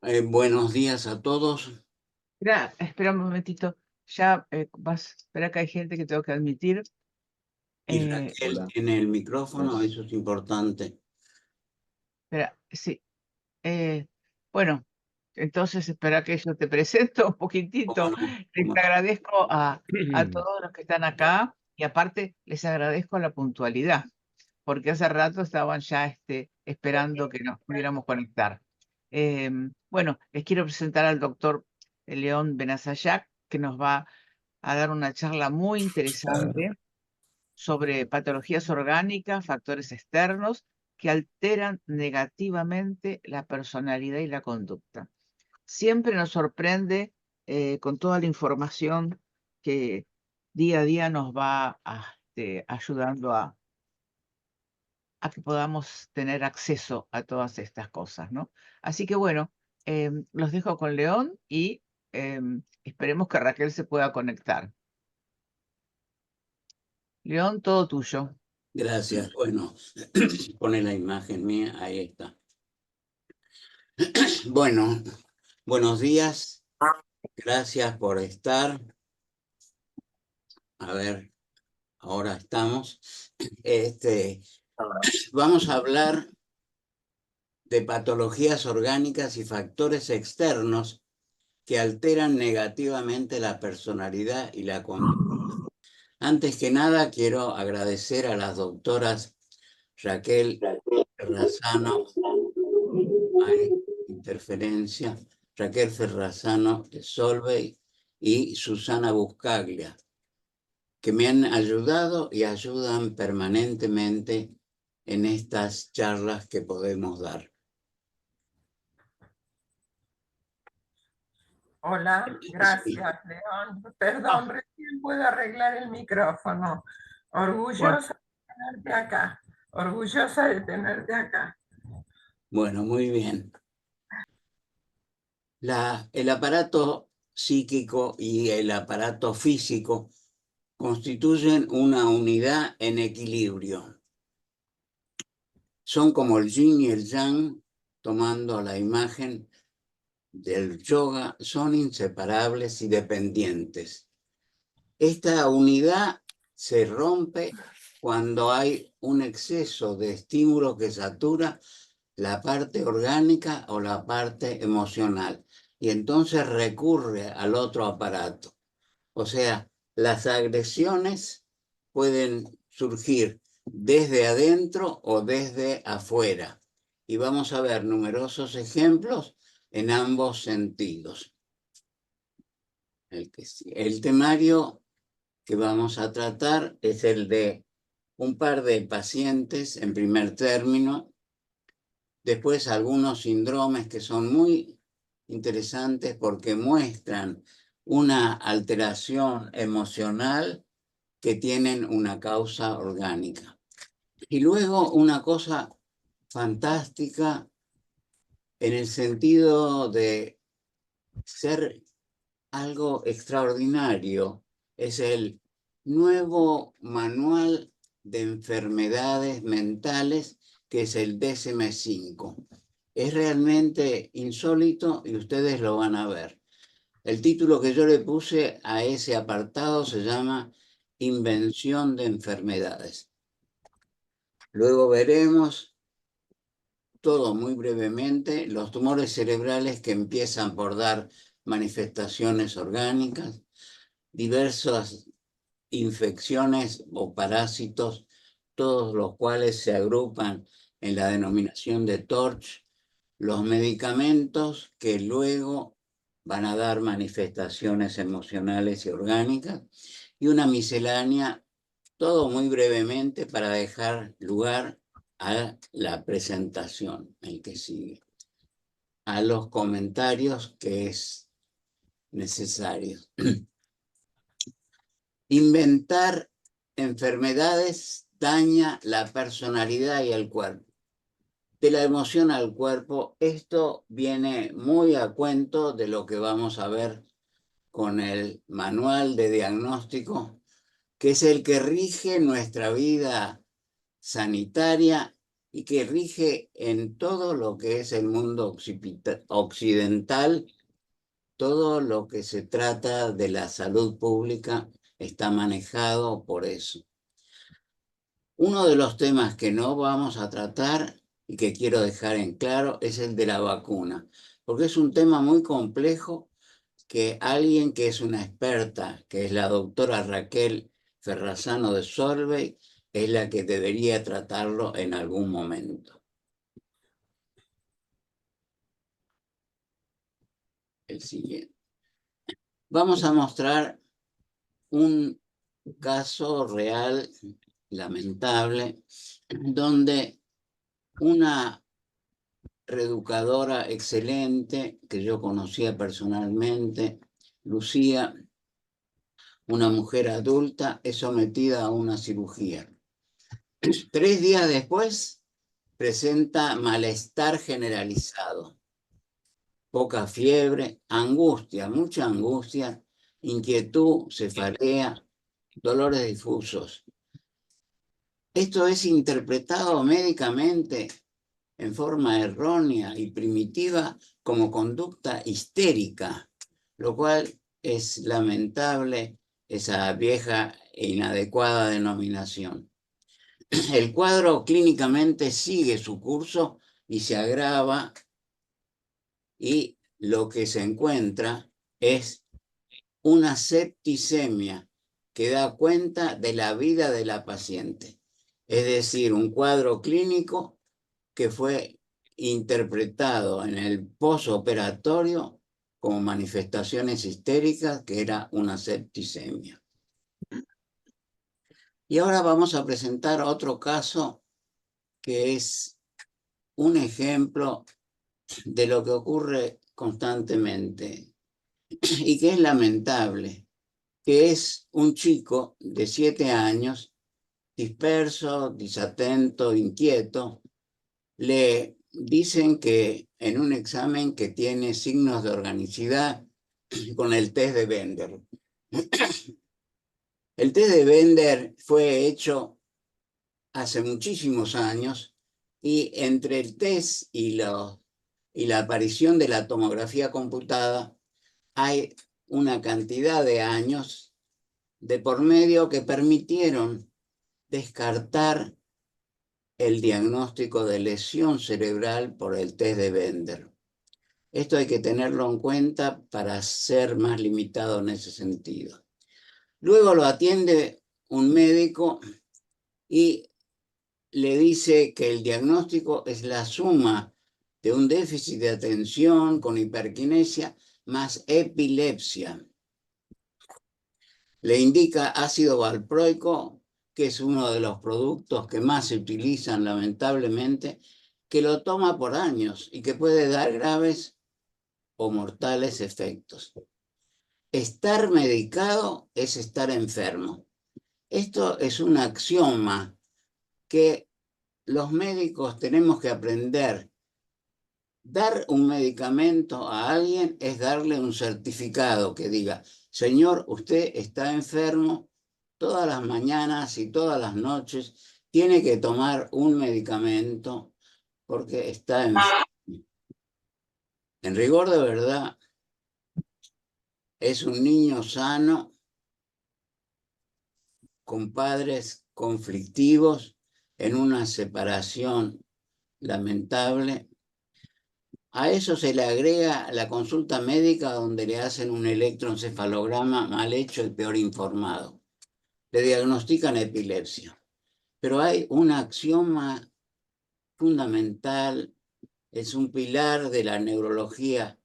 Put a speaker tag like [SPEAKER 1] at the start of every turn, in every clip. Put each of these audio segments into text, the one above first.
[SPEAKER 1] Buenos días a todos.
[SPEAKER 2] Espera un momentito. Ya espera que hay gente que tengo que admitir.
[SPEAKER 1] Y Raquel
[SPEAKER 2] Hola.
[SPEAKER 1] tiene el micrófono,
[SPEAKER 2] Dos.
[SPEAKER 1] eso es importante.
[SPEAKER 2] Espera, sí. eh, bueno, entonces espera que yo te presento un
[SPEAKER 1] ¿Cómo
[SPEAKER 2] poquitito.
[SPEAKER 1] no?
[SPEAKER 2] Les
[SPEAKER 1] ¿Cómo no?
[SPEAKER 2] agradezco a todos los que están acá y aparte les agradezco la puntualidad, porque hace rato estaban ya esperando que nos pudiéramos conectar. Bueno, les quiero presentar al doctor León Benazayac, que nos va a dar una charla muy interesante sobre patologías orgánicas, factores externos que alteran negativamente la personalidad y la conducta. Siempre nos sorprende con toda la información que día a día nos va ayudando a que podamos tener acceso a todas estas cosas, ¿no? Así que bueno, los dejo con León y esperemos que Raquel se pueda conectar. León, todo tuyo.
[SPEAKER 1] Gracias. Bueno, pone la imagen mía, ahí está. Bueno, buenos días. Gracias por estar. A ver, ahora estamos. Vamos a hablar de patologías orgánicas y factores externos que alteran negativamente la personalidad y la conducta. Antes que nada, quiero agradecer a las doctoras Raquel Ferrazano, hay interferencia, Raquel Ferrazano de Solvay y Susana Buscaglia, que me han ayudado y ayudan permanentemente en estas charlas que podemos dar.
[SPEAKER 3] Hola,
[SPEAKER 1] Sí.
[SPEAKER 3] gracias, León. Perdón, recién puedo arreglar el micrófono.
[SPEAKER 2] Bueno,
[SPEAKER 3] Orgullosa de tenerte acá. Orgullosa de tenerte acá.
[SPEAKER 1] Bueno, muy bien. El aparato psíquico y el aparato físico constituyen una unidad en equilibrio. Son como el yin y el yang, tomando la imagen del yoga, son inseparables y dependientes. Esta unidad se rompe cuando hay un exceso de estímulo que satura la parte orgánica o la parte emocional, y entonces recurre al otro aparato. O sea, las agresiones pueden surgir desde adentro o desde afuera. Y vamos a ver numerosos ejemplos en ambos sentidos. El temario que vamos a tratar es el de un par de pacientes en primer término, después algunos síndromes que son muy interesantes porque muestran una alteración emocional que tienen una causa orgánica. Y luego una cosa fantástica en el sentido de ser algo extraordinario, es el nuevo manual de enfermedades mentales, que es el DSM-5. Es realmente insólito y ustedes lo van a ver. El título que yo le puse a ese apartado se llama Invención de enfermedades. Luego veremos, todo muy brevemente, los tumores cerebrales que empiezan por dar manifestaciones orgánicas, diversas infecciones o parásitos, todos los cuales se agrupan en la denominación de TORCH, los medicamentos que luego van a dar manifestaciones emocionales y orgánicas, y una miscelánea, todo muy brevemente para dejar lugar a la presentación, el que sigue, a los comentarios que es necesario. Inventar enfermedades daña la personalidad y el cuerpo. De la emoción al cuerpo, esto viene muy a cuento de lo que vamos a ver con el manual de diagnóstico, que es el que rige nuestra vida sanitaria y que rige en todo lo que es el mundo occidental. Todo lo que se trata de la salud pública está manejado por eso. Uno de los temas que no vamos a tratar y que quiero dejar en claro es el de la vacuna, porque es un tema muy complejo que alguien que es una experta, que es la doctora Raquel Ferrazano de Solvay, es la que debería tratarlo en algún momento. El siguiente. Vamos a mostrar un caso real, lamentable, donde una reeducadora excelente que yo conocía personalmente, Lucía, una mujer adulta, es sometida a una cirugía. 3 días después presenta malestar generalizado, poca fiebre, angustia, mucha angustia, inquietud, cefalea, dolores difusos. Esto es interpretado médicamente en forma errónea y primitiva como conducta histérica, lo cual es lamentable, esa vieja e inadecuada denominación. El cuadro clínicamente sigue su curso y se agrava, y lo que se encuentra es una septicemia que da cuenta de la vida de la paciente. Es decir, un cuadro clínico que fue interpretado en el posoperatorio como manifestaciones histéricas, que era una septicemia. Y ahora vamos a presentar otro caso que es un ejemplo de lo que ocurre constantemente y que es lamentable, que es un chico de 7 años, disperso, desatento, inquieto. Le dicen que en un examen que tiene signos de organicidad con el test de Bender. El test de Bender fue hecho hace muchísimos años y entre el test y la aparición de la tomografía computada hay una cantidad de años de por medio que permitieron descartar el diagnóstico de lesión cerebral por el test de Bender. Esto hay que tenerlo en cuenta para ser más limitado en ese sentido. Luego lo atiende un médico y le dice que el diagnóstico es la suma de un déficit de atención con hiperquinesia más epilepsia. Le indica ácido valproico, que es uno de los productos que más se utilizan lamentablemente, que lo toma por años y que puede dar graves o mortales efectos. Estar medicado es estar enfermo. Esto es un axioma que los médicos tenemos que aprender. Dar un medicamento a alguien es darle un certificado que diga: señor, usted está enfermo, todas las mañanas y todas las noches tiene que tomar un medicamento porque está enfermo. En rigor de verdad, es un niño sano, con padres conflictivos, en una separación lamentable. A eso se le agrega la consulta médica, donde le hacen un electroencefalograma mal hecho y peor informado. Le diagnostican epilepsia. Pero hay un axioma fundamental, es un pilar de la neurología,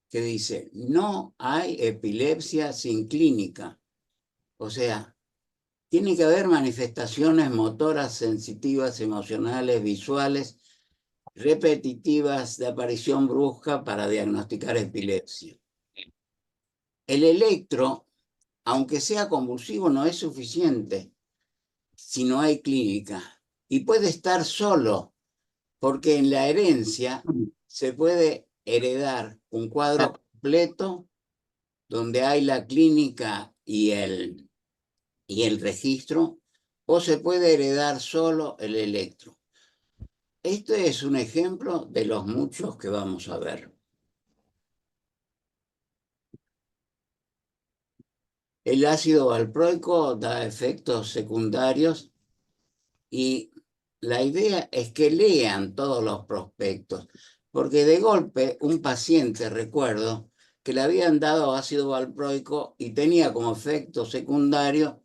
[SPEAKER 1] que dice: no hay epilepsia sin clínica. O sea, tiene que haber manifestaciones motoras, sensitivas, emocionales, visuales, repetitivas, de aparición brusca para diagnosticar epilepsia. El electro, aunque sea convulsivo, no es suficiente si no hay clínica. Y puede estar solo, porque en la herencia se puede heredar un cuadro completo donde hay la clínica y el registro, o se puede heredar solo el electro. Este es un ejemplo de los muchos que vamos a ver. El ácido valproico da efectos secundarios y la idea es que lean todos los prospectos, porque de golpe un paciente, recuerdo, que le habían dado ácido valproico y tenía como efecto secundario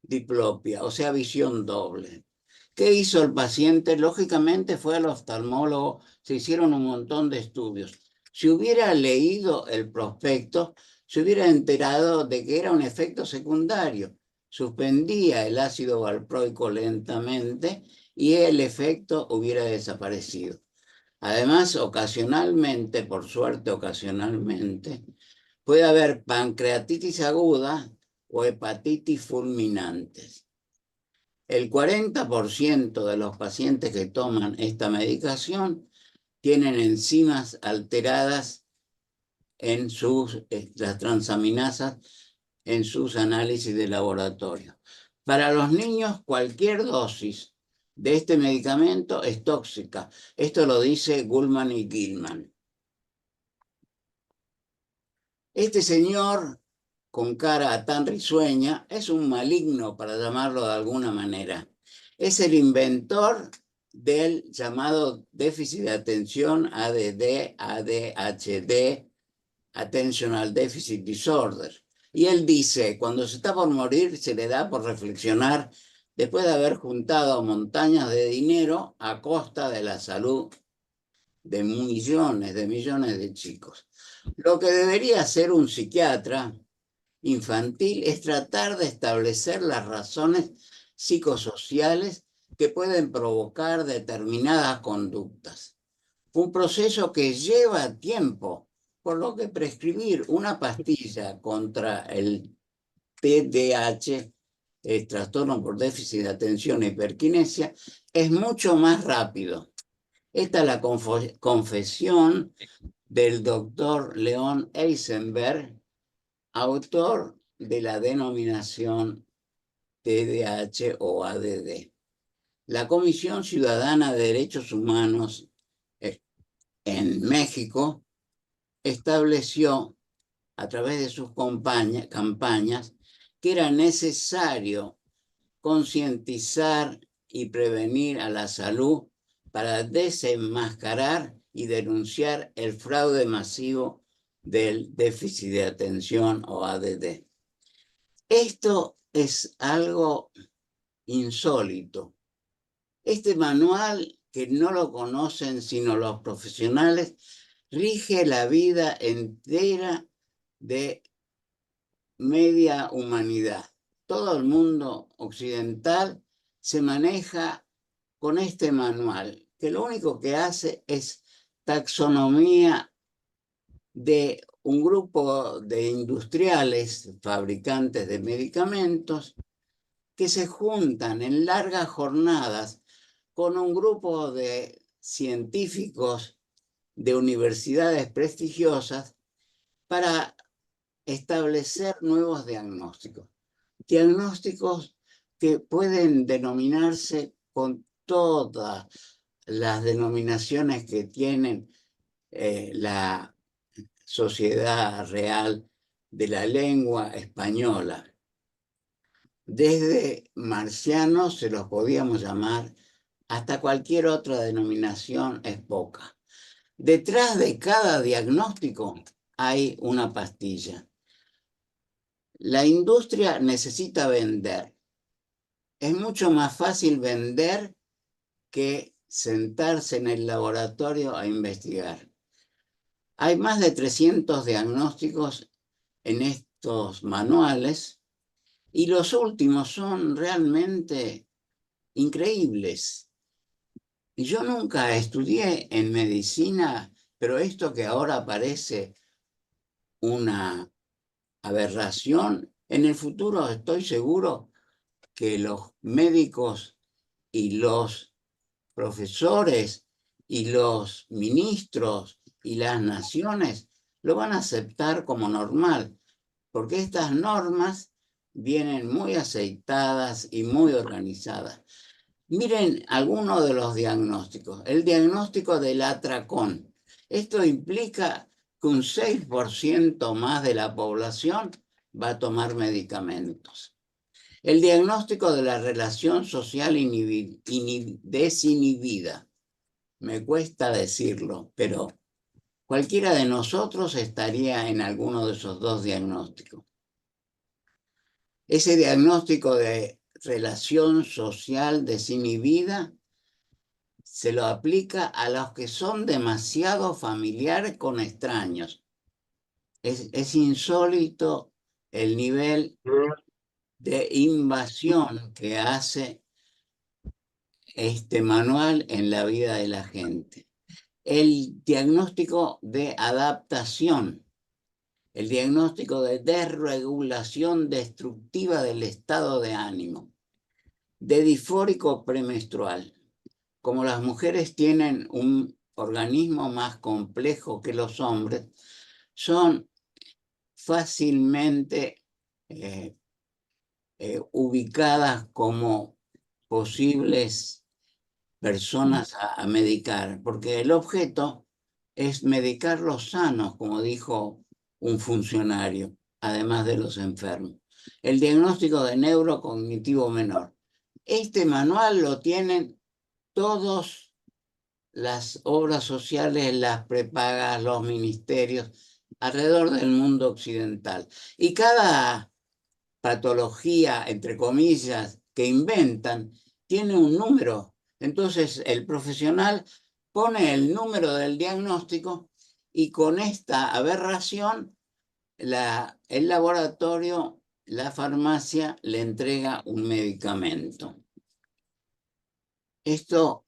[SPEAKER 1] diplopia, o sea, visión doble. ¿Qué hizo el paciente? Lógicamente fue al oftalmólogo, se hicieron un montón de estudios. Si hubiera leído el prospecto, se hubiera enterado de que era un efecto secundario. Suspendía el ácido valproico lentamente y el efecto hubiera desaparecido. Además, ocasionalmente, por suerte ocasionalmente, puede haber pancreatitis aguda o hepatitis fulminantes. El 40% de los pacientes que toman esta medicación tienen enzimas alteradas en las transaminasas en sus análisis de laboratorio. Para los niños, cualquier dosis de este medicamento es tóxica. Esto lo dice Gullman y Gilman. Este señor, con cara tan risueña, es un maligno, para llamarlo de alguna manera. Es el inventor del llamado déficit de atención, ADD, ADHD, Attentional Deficit Disorder. Y él dice, cuando se está por morir, se le da por reflexionar después de haber juntado montañas de dinero a costa de la salud de millones de chicos. Lo que debería hacer un psiquiatra infantil es tratar de establecer las razones psicosociales que pueden provocar determinadas conductas. Un proceso que lleva tiempo, por lo que prescribir una pastilla contra el TDAH, el trastorno por déficit de atención e hiperquinesia, es mucho más rápido. Esta es la confesión del doctor Leon Eisenberg, autor de la denominación TDAH o ADD. La Comisión Ciudadana de Derechos Humanos en México estableció a través de sus campañas que era necesario concientizar y prevenir a la salud para desenmascarar y denunciar el fraude masivo del déficit de atención o ADD. Esto es algo insólito. Este manual, que no lo conocen sino los profesionales, rige la vida entera de media humanidad. Todo el mundo occidental se maneja con este manual, que lo único que hace es taxonomía de un grupo de industriales, fabricantes de medicamentos, que se juntan en largas jornadas con un grupo de científicos de universidades prestigiosas para establecer nuevos diagnósticos. Diagnósticos que pueden denominarse con todas las denominaciones que tienen la Sociedad Real de la Lengua Española. Desde marcianos se los podíamos llamar, hasta cualquier otra denominación es poca. Detrás de cada diagnóstico hay una pastilla. La industria necesita vender. Es mucho más fácil vender que sentarse en el laboratorio a investigar. Hay más de 300 diagnósticos en estos manuales y los últimos son realmente increíbles. Yo nunca estudié en medicina, pero esto que ahora parece una aberración, en el futuro estoy seguro que los médicos y los profesores y los ministros y las naciones lo van a aceptar como normal, porque estas normas vienen muy aceitadas y muy organizadas. Miren algunos de los diagnósticos. El diagnóstico del atracón. Esto implica que un 6% más de la población va a tomar medicamentos. El diagnóstico de la relación social desinhibida. Me cuesta decirlo, pero cualquiera de nosotros estaría en alguno de esos dos diagnósticos. Ese diagnóstico de relación social desinhibida se lo aplica a los que son demasiado familiares con extraños. Es insólito el nivel de invasión que hace este manual en la vida de la gente. El diagnóstico de adaptación, el diagnóstico de desregulación destructiva del estado de ánimo, de disfórico premenstrual. Como las mujeres tienen un organismo más complejo que los hombres, son fácilmente ubicadas como posibles personas a medicar, porque el objeto es medicar los sanos, como dijo un funcionario, además de los enfermos. El diagnóstico de neurocognitivo menor. Este manual lo tienen todas las obras sociales, las prepagas, los ministerios alrededor del mundo occidental. Y cada patología, entre comillas, que inventan, tiene un número. Entonces el profesional pone el número del diagnóstico y con esta aberración el laboratorio, la farmacia, le entrega un medicamento. Esto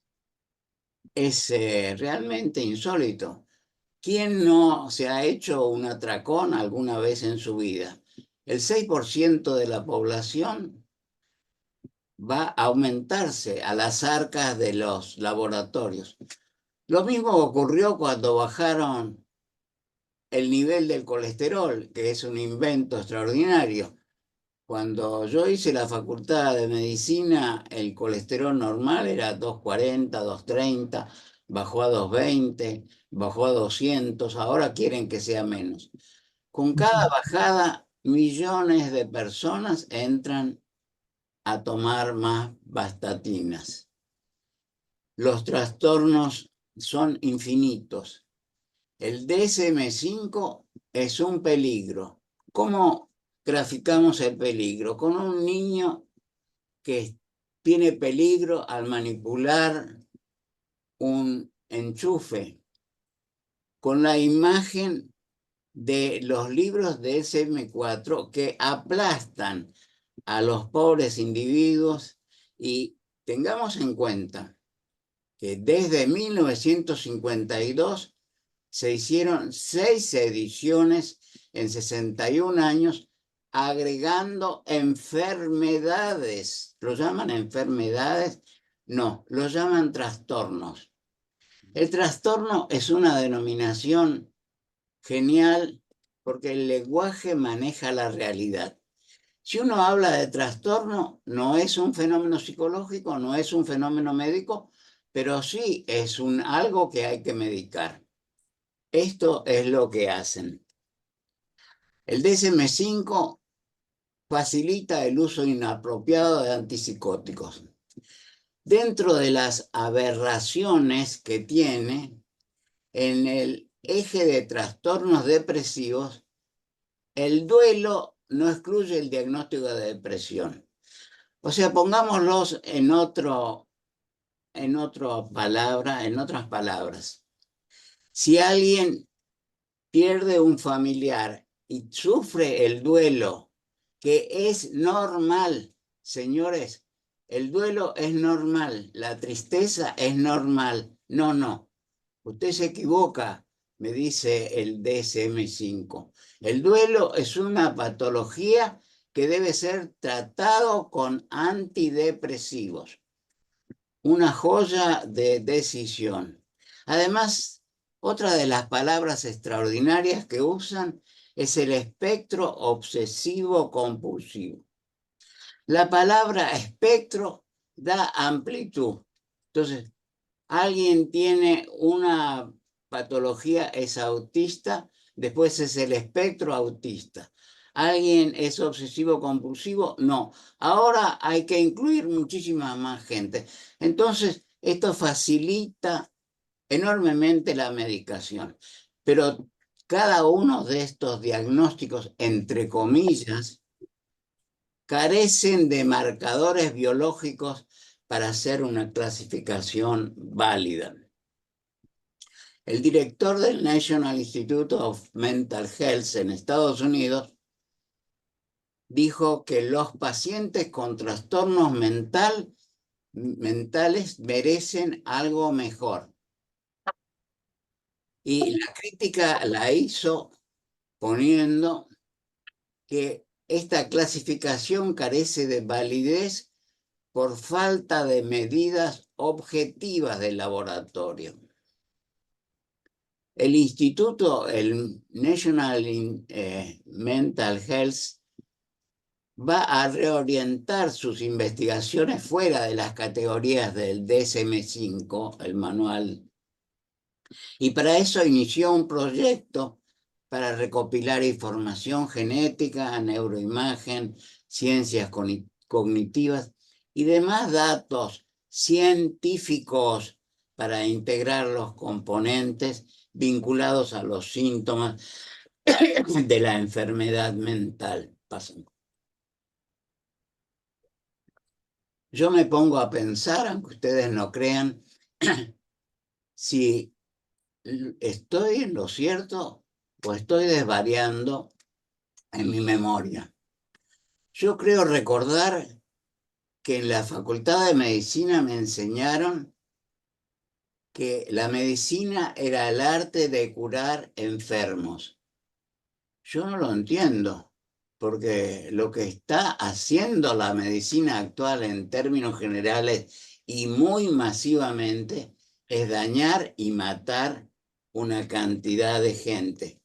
[SPEAKER 1] es realmente insólito. ¿Quién no se ha hecho un atracón alguna vez en su vida? El 6% de la población va a aumentarse a las arcas de los laboratorios. Lo mismo ocurrió cuando bajaron el nivel del colesterol, que es un invento extraordinario. Cuando yo hice la facultad de medicina, el colesterol normal era 240, 230, bajó a 220, bajó a 200, ahora quieren que sea menos. Con cada bajada, millones de personas entran a tomar más bastatinas. Los trastornos son infinitos. El DSM-5 es un peligro. ¿Cómo graficamos el peligro? Con un niño que tiene peligro al manipular un enchufe, con la imagen de los libros de DSM-4 que aplastan a los pobres individuos, y tengamos en cuenta que desde 1952 se hicieron 6 ediciones en 61 años, agregando enfermedades. ¿Lo llaman enfermedades? No, lo llaman trastornos. El trastorno es una denominación genial porque el lenguaje maneja la realidad. Si uno habla de trastorno, no es un fenómeno psicológico, no es un fenómeno médico, pero sí es algo que hay que medicar. Esto es lo que hacen. El DSM-5 facilita el uso inapropiado de antipsicóticos. Dentro de las aberraciones que tiene, en el eje de trastornos depresivos, el duelo no excluye el diagnóstico de depresión. O sea, pongámoslos en otras palabras. Si alguien pierde un familiar y sufre el duelo, que es normal, señores, el duelo es normal, la tristeza es normal. No, usted se equivoca, me dice el DSM-5. El duelo es una patología que debe ser tratado con antidepresivos. Una joya de decisión. Además, otra de las palabras extraordinarias que usan es el espectro obsesivo compulsivo. La palabra espectro da amplitud. Entonces, alguien tiene una patología, es autista, después es el espectro autista. ¿Alguien es obsesivo compulsivo? No. Ahora hay que incluir muchísima más gente. Entonces, esto facilita enormemente la medicación. Pero cada uno de estos diagnósticos, entre comillas, carecen de marcadores biológicos para hacer una clasificación válida. El director del National Institute of Mental Health en Estados Unidos dijo que los pacientes con trastornos mentales merecen algo mejor. Y la crítica la hizo poniendo que esta clasificación carece de validez por falta de medidas objetivas del laboratorio. El instituto, el National Mental Health, va a reorientar sus investigaciones fuera de las categorías del DSM-5, el manual, y para eso inició un proyecto para recopilar información genética, neuroimagen, ciencias cognitivas y demás datos científicos para integrar los componentes vinculados a los síntomas de la enfermedad mental. Yo me pongo a pensar, aunque ustedes no crean, si estoy en lo cierto o estoy desvariando en mi memoria. Yo creo recordar que en la Facultad de Medicina me enseñaron que la medicina era el arte de curar enfermos. Yo no lo entiendo, porque lo que está haciendo la medicina actual en términos generales y muy masivamente es dañar y matar una cantidad de gente.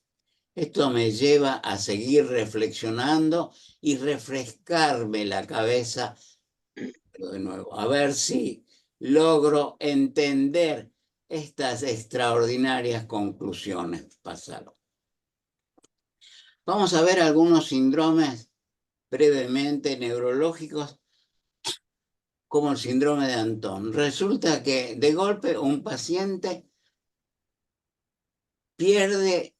[SPEAKER 1] Esto me lleva a seguir reflexionando y refrescarme la cabeza de nuevo, a ver si logro entender estas extraordinarias conclusiones pasaron. Vamos a ver algunos síndromes brevemente neurológicos, como el síndrome de Anton. Resulta que de golpe un paciente pierde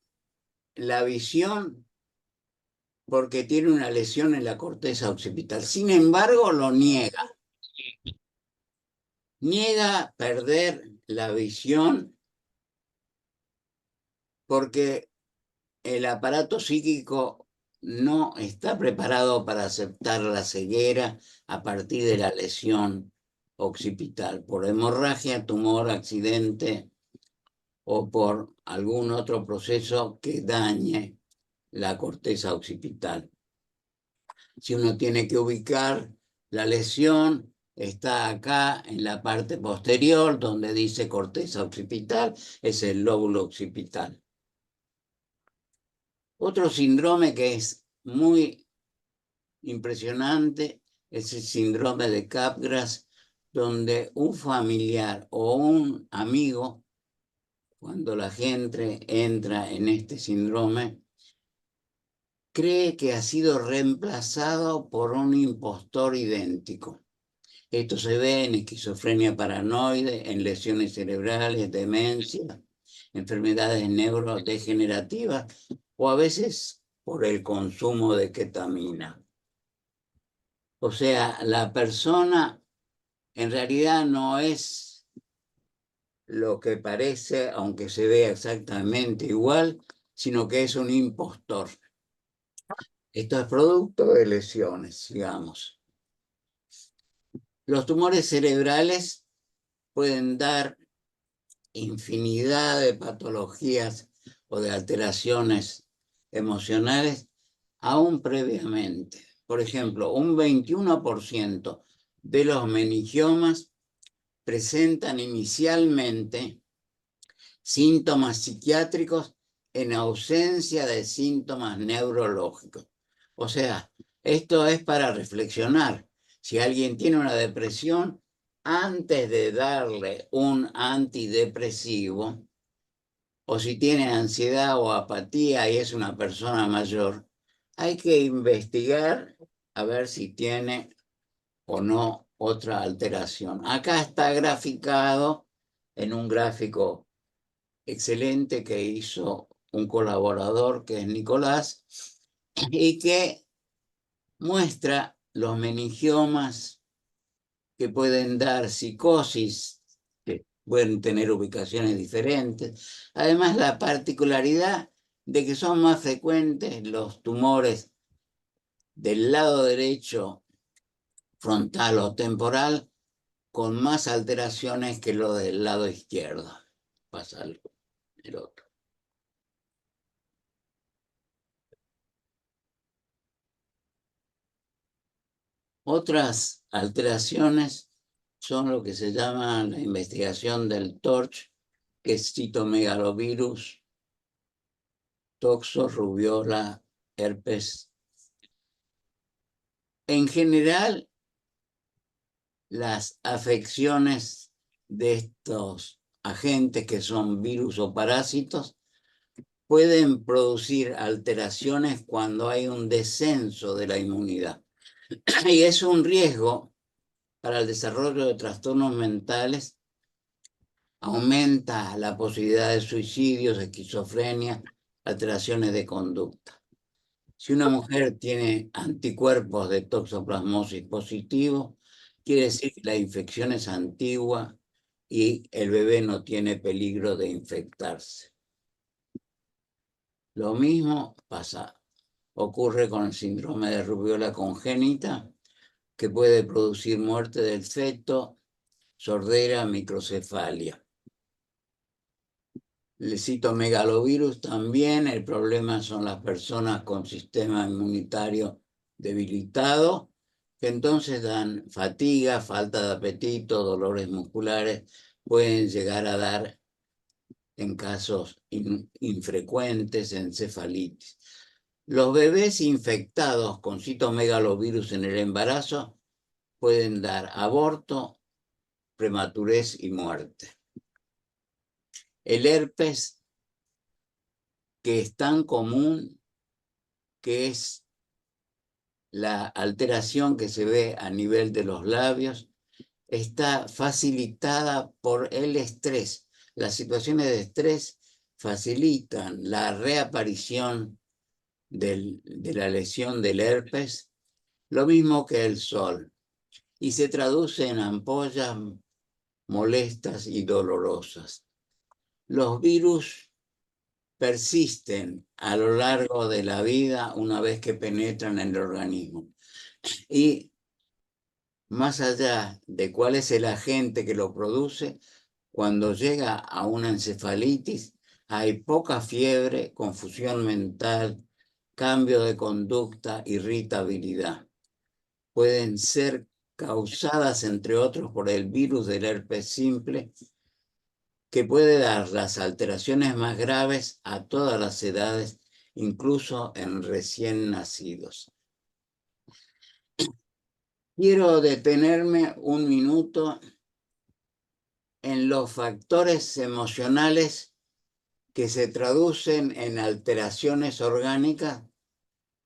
[SPEAKER 1] la visión porque tiene una lesión en la corteza occipital. Sin embargo, lo niega. Niega perder la visión porque el aparato psíquico no está preparado para aceptar la ceguera a partir de la lesión occipital, por hemorragia, tumor, accidente o por algún otro proceso que dañe la corteza occipital. Si uno tiene que ubicar la lesión, está acá en la parte posterior, donde dice corteza occipital, es el lóbulo occipital. Otro síndrome que es muy impresionante es el síndrome de Capgras, donde un familiar o un amigo, cuando la gente entra en este síndrome, cree que ha sido reemplazado por un impostor idéntico. Esto se ve en esquizofrenia paranoide, en lesiones cerebrales, demencia, enfermedades neurodegenerativas o a veces por el consumo de ketamina. O sea, la persona en realidad no es lo que parece, aunque se vea exactamente igual, sino que es un impostor. Esto es producto de lesiones, digamos. Los tumores cerebrales pueden dar infinidad de patologías o de alteraciones emocionales aún previamente. Por ejemplo, un 21% de los meningiomas presentan inicialmente síntomas psiquiátricos en ausencia de síntomas neurológicos. O sea, esto es para reflexionar. Si alguien tiene una depresión, antes de darle un antidepresivo, o si tiene ansiedad o apatía y es una persona mayor, hay que investigar a ver si tiene o no otra alteración. Acá está graficado en un gráfico excelente que hizo un colaborador que es Nicolás y que muestra los meningiomas que pueden dar psicosis, que pueden tener ubicaciones diferentes. Además, la particularidad de que son más frecuentes los tumores del lado derecho frontal o temporal con más alteraciones que lo del lado izquierdo. Pasa el otro. Otras alteraciones son lo que se llama la investigación del TORCH, que es citomegalovirus, toxo, rubiola, herpes. En general, las afecciones de estos agentes que son virus o parásitos pueden producir alteraciones cuando hay un descenso de la inmunidad. Y es un riesgo para el desarrollo de trastornos mentales. Aumenta la posibilidad de suicidios, esquizofrenia, alteraciones de conducta. Si una mujer tiene anticuerpos de toxoplasmosis positivos, quiere decir que la infección es antigua y el bebé no tiene peligro de infectarse. Lo mismo ocurre con el síndrome de rubiola congénita, que puede producir muerte del feto, sordera, microcefalia. El citomegalovirus también, el problema son las personas con sistema inmunitario debilitado, que entonces dan fatiga, falta de apetito, dolores musculares, pueden llegar a dar en casos infrecuentes encefalitis. Los bebés infectados con citomegalovirus en el embarazo pueden dar aborto, prematurez y muerte. El herpes, que es tan común, que es la alteración que se ve a nivel de los labios, está facilitada por el estrés. Las situaciones de estrés facilitan la reaparición de la lesión del herpes, lo mismo que el sol, y se traduce en ampollas molestas y dolorosas. Los virus persisten a lo largo de la vida una vez que penetran en el organismo. Y más allá de cuál es el agente que lo produce, cuando llega a una encefalitis, hay poca fiebre, confusión mental, cambio de conducta, irritabilidad. Pueden ser causadas, entre otros, por el virus del herpes simple, que puede dar las alteraciones más graves a todas las edades, incluso en recién nacidos. Quiero detenerme un minuto en los factores emocionales que se traducen en alteraciones orgánicas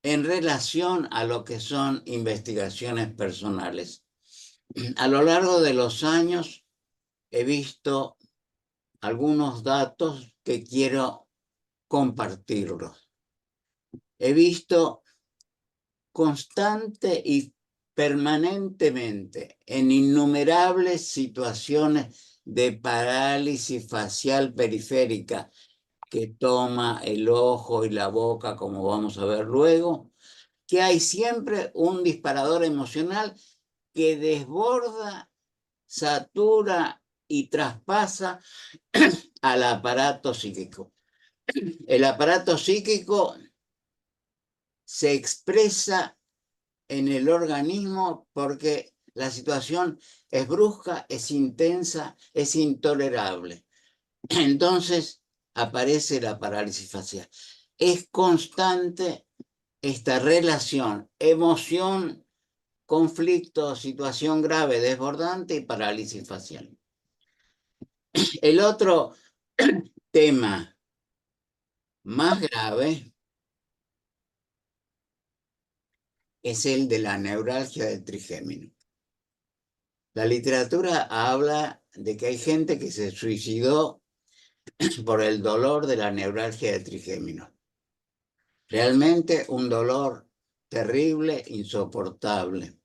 [SPEAKER 1] en relación a lo que son investigaciones personales. A lo largo de los años he visto algunos datos que quiero compartirlos. He visto constante y permanentemente en innumerables situaciones de parálisis facial periférica que toma el ojo y la boca, como vamos a ver luego, que hay siempre un disparador emocional que desborda, satura y traspasa al aparato psíquico. El aparato psíquico se expresa en el organismo porque la situación es brusca, es intensa, es intolerable. Entonces aparece la parálisis facial. Es constante esta relación emoción conflicto, situación grave, desbordante y parálisis facial. El otro tema más grave es el de la neuralgia del trigémino. La literatura habla de que hay gente que se suicidó por el dolor de la neuralgia del trigémino. Realmente un dolor terrible, insoportable,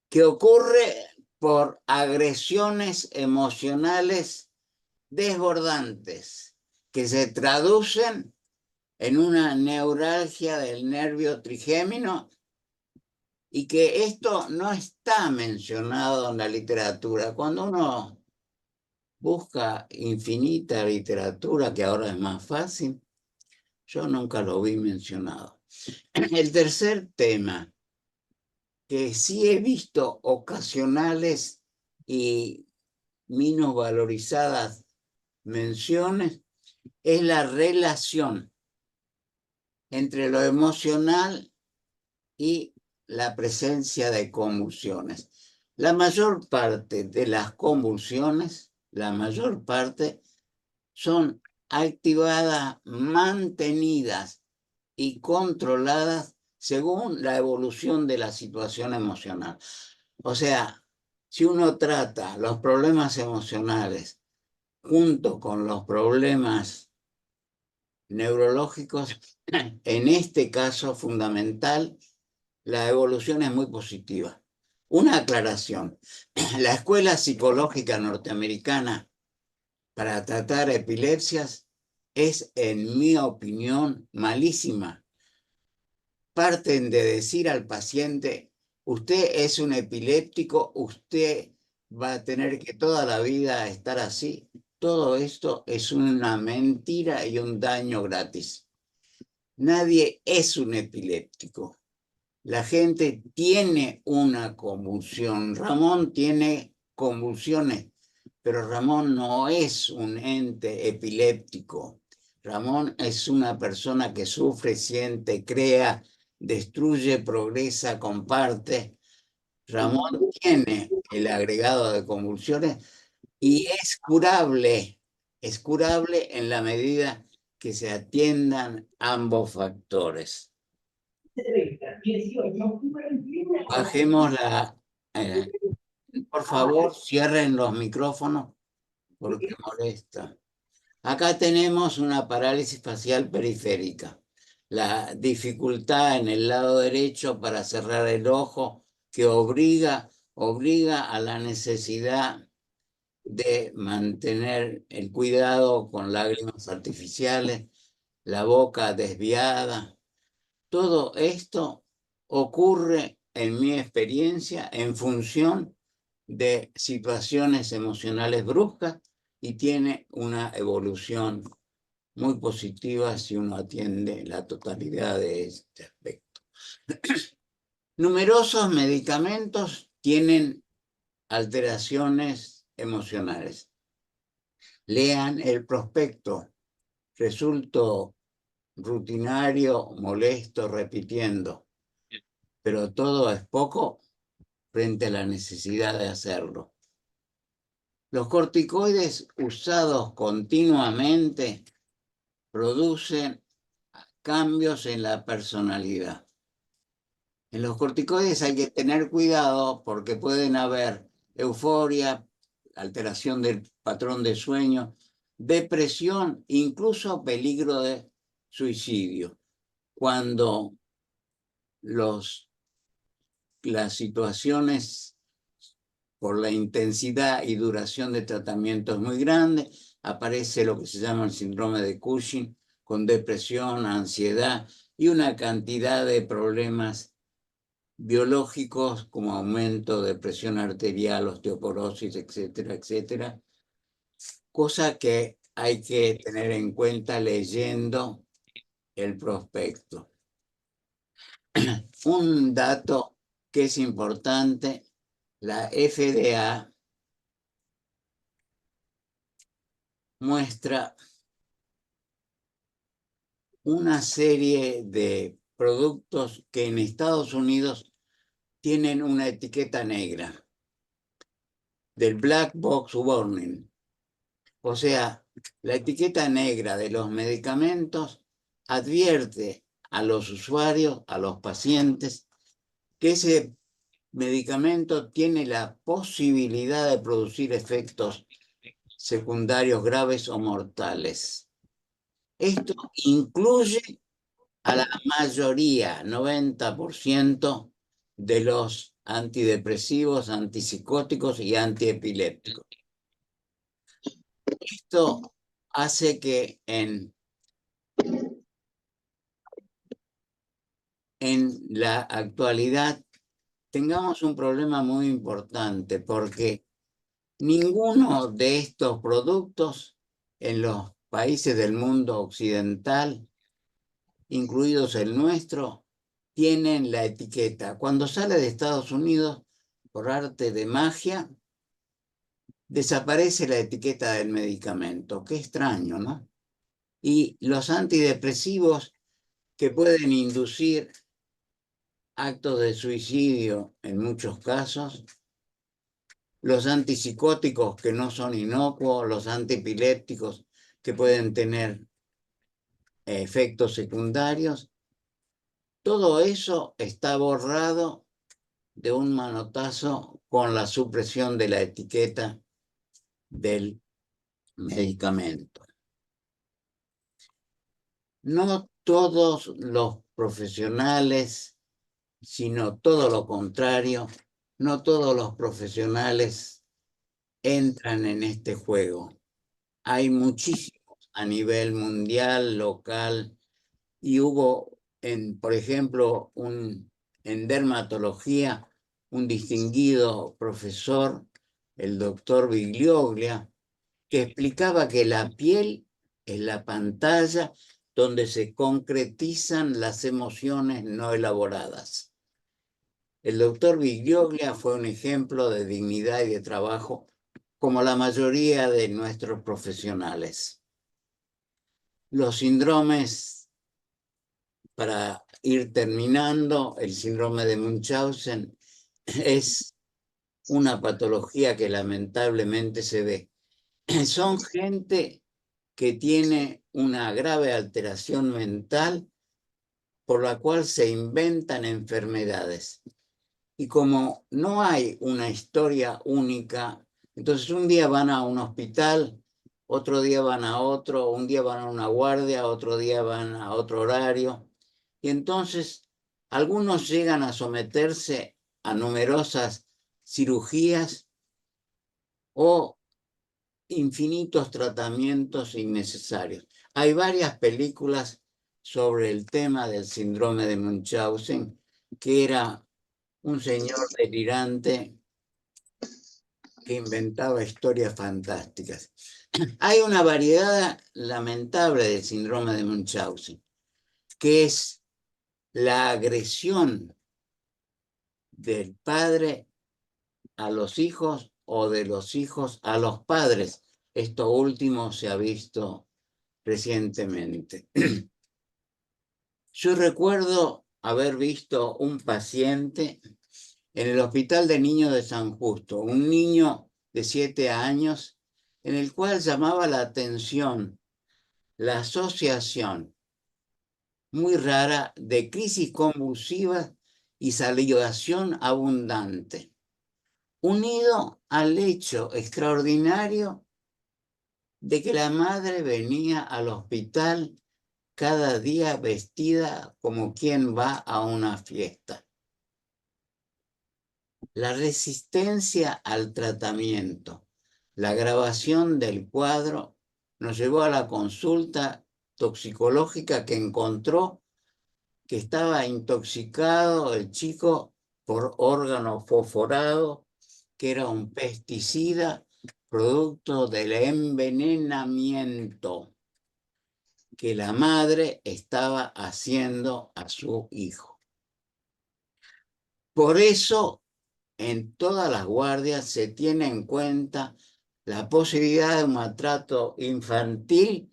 [SPEAKER 1] que ocurre por agresiones emocionales desbordantes que se traducen en una neuralgia del nervio trigémino y que esto no está mencionado en la literatura. Cuando uno busca infinita literatura, que ahora es más fácil, yo nunca lo vi mencionado. El tercer tema, que sí he visto ocasionales y menos valorizadas menciones, es la relación entre lo emocional y la presencia de convulsiones. La mayor parte de las convulsiones, la mayor parte, son activadas, mantenidas y controladas según la evolución de la situación emocional. O sea, si uno trata los problemas emocionales junto con los problemas neurológicos, en este caso fundamental, la evolución es muy positiva. Una aclaración. La escuela psicológica norteamericana para tratar epilepsias es, en mi opinión, malísima. Parten de decir al paciente, usted es un epiléptico, usted va a tener que toda la vida estar así. Todo esto es una mentira y un daño gratis. Nadie es un epiléptico. La gente tiene una convulsión. Ramón tiene convulsiones, pero Ramón no es un ente epiléptico. Ramón es una persona que sufre, siente, crea, destruye, progresa, comparte. Ramón tiene el agregado de convulsiones y es curable en la medida que se atiendan ambos factores. Bajemos la... por favor, cierren los micrófonos porque molesta. Acá tenemos una parálisis facial periférica. La dificultad en el lado derecho para cerrar el ojo que obliga a la necesidad de mantener el cuidado con lágrimas artificiales, la boca desviada. Todo esto ocurre, en mi experiencia, en función de situaciones emocionales bruscas y tiene una evolución muy positiva si uno atiende la totalidad de este aspecto. Numerosos medicamentos tienen alteraciones emocionales. Lean el prospecto. Resulto rutinario, molesto, repitiendo, pero todo es poco frente a la necesidad de hacerlo. Los corticoides usados continuamente producen cambios en la personalidad. En los corticoides hay que tener cuidado porque pueden haber euforia, alteración del patrón de sueño, depresión, incluso peligro de suicidio. Cuando las situaciones por la intensidad y duración de tratamiento es muy grande, aparece lo que se llama el síndrome de Cushing, con depresión, ansiedad y una cantidad de problemas biológicos como aumento de presión arterial, osteoporosis, etcétera, etcétera. Cosa que hay que tener en cuenta leyendo el prospecto. Un dato que es importante, la FDA muestra una serie de productos que en Estados Unidos tienen una etiqueta negra, del Black Box Warning. O sea, la etiqueta negra de los medicamentos advierte a los usuarios, a los pacientes, que ese medicamento tiene la posibilidad de producir efectos secundarios graves o mortales. Esto incluye a la mayoría, 90%, de los antidepresivos, antipsicóticos y antiepilépticos. Esto hace que en la actualidad tengamos un problema muy importante, porque ninguno de estos productos en los países del mundo occidental, incluidos el nuestro, tienen la etiqueta. Cuando sale de Estados Unidos, por arte de magia, desaparece la etiqueta del medicamento. Qué extraño, ¿no? Y los antidepresivos, que pueden inducir actos de suicidio en muchos casos, los antipsicóticos que no son inocuos, los antiepilépticos que pueden tener efectos secundarios, todo eso está borrado de un manotazo con la supresión de la etiqueta del medicamento. No todos los profesionales, sino todo lo contrario, no todos los profesionales entran en este juego. Hay muchísimos a nivel mundial, local, y hubo, por ejemplo, en dermatología, un distinguido profesor, el doctor Biglioglia, que explicaba que la piel es la pantalla donde se concretizan las emociones no elaboradas. El doctor Biglioglia fue un ejemplo de dignidad y de trabajo, como la mayoría de nuestros profesionales. Los síndromes, para ir terminando, el síndrome de Munchausen es una patología que lamentablemente se ve. Son gente que tiene una grave alteración mental por la cual se inventan enfermedades. Y como no hay una historia única, entonces un día van a un hospital, otro día van a otro, un día van a una guardia, otro día van a otro horario. Y entonces algunos llegan a someterse a numerosas cirugías o infinitos tratamientos innecesarios. Hay varias películas sobre el tema del síndrome de Munchausen, que era un señor delirante que inventaba historias fantásticas. Hay una variedad lamentable del síndrome de Munchausen, que es la agresión del padre a los hijos o de los hijos a los padres. Esto último se ha visto recientemente. Yo recuerdo haber visto un paciente en el Hospital de Niños de San Justo, un niño de 7 años, en el cual llamaba la atención la asociación muy rara de crisis convulsivas y salivación abundante, unido al hecho extraordinario de que la madre venía al hospital cada día vestida como quien va a una fiesta. La resistencia al tratamiento, la agravación del cuadro, nos llevó a la consulta toxicológica, que encontró que estaba intoxicado el chico por órgano fosforado, que era un pesticida producto del envenenamiento que la madre estaba haciendo a su hijo. Por eso, en todas las guardias se tiene en cuenta la posibilidad de un maltrato infantil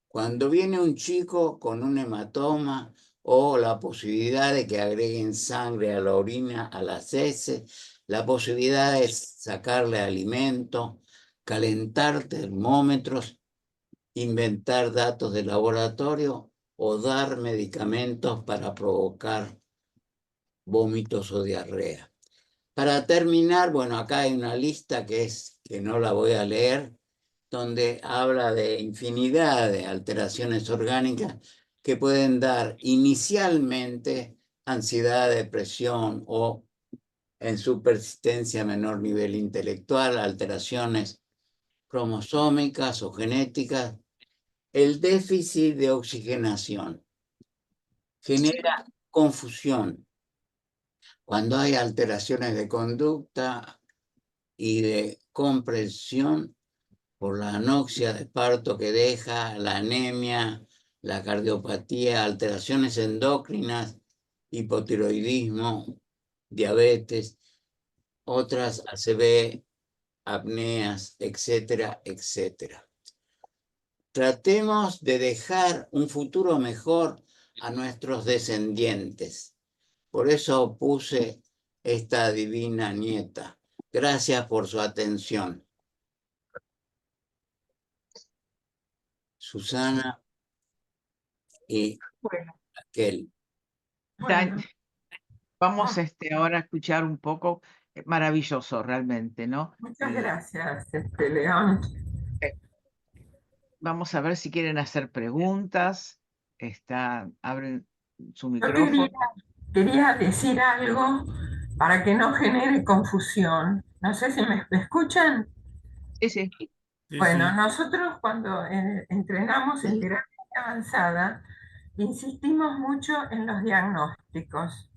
[SPEAKER 1] cuando viene un chico con un hematoma o la posibilidad de que agreguen sangre a la orina, a las heces, la posibilidad de sacarle alimento, calentar termómetros, inventar datos de laboratorio o dar medicamentos para provocar vómitos o diarrea. Para terminar, bueno, acá hay una lista que no la voy a leer, donde habla de infinidad de alteraciones orgánicas que pueden dar inicialmente ansiedad, depresión o en su persistencia a menor nivel intelectual, alteraciones cromosómicas o genéticas. El déficit de oxigenación genera confusión. Cuando hay alteraciones de conducta y de comprensión por la anoxia de parto que deja, la anemia, la cardiopatía, alteraciones endocrinas, hipotiroidismo, diabetes, otras ACV, apneas, etcétera, etcétera. Tratemos de dejar un futuro mejor a nuestros descendientes. Por eso puse esta divina nieta. Gracias por su atención. Susana y
[SPEAKER 2] Bueno,
[SPEAKER 1] Raquel.
[SPEAKER 3] Bueno,
[SPEAKER 2] vamos ahora a escuchar un poco, maravilloso realmente, ¿no?
[SPEAKER 3] muchas gracias, León.
[SPEAKER 2] Vamos a ver si quieren hacer preguntas. Abren su
[SPEAKER 3] Yo
[SPEAKER 2] micrófono.
[SPEAKER 3] quería decir algo para que no genere confusión. No sé si me escuchan.
[SPEAKER 2] Sí, sí.
[SPEAKER 3] Bueno, nosotros cuando entrenamos en terapia avanzada, insistimos mucho en los diagnósticos.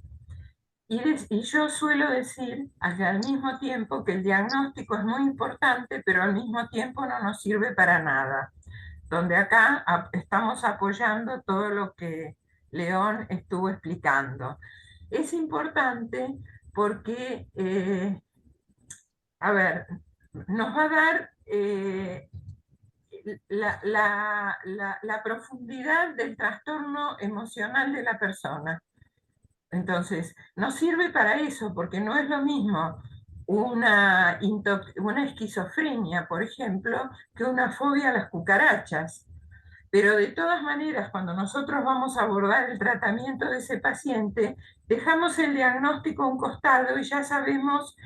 [SPEAKER 3] Y yo suelo decir al mismo tiempo que el diagnóstico es muy importante, pero al mismo tiempo no nos sirve para nada. Donde acá estamos apoyando todo lo que León estuvo explicando. Es importante porque, a ver, nos va a dar la profundidad del trastorno emocional de la persona. Entonces, nos sirve para eso, porque no es lo mismo una esquizofrenia, por ejemplo, que una fobia a las cucarachas. Pero de todas maneras, cuando nosotros vamos a abordar el tratamiento de ese paciente, dejamos el diagnóstico a un costado y ya sabemos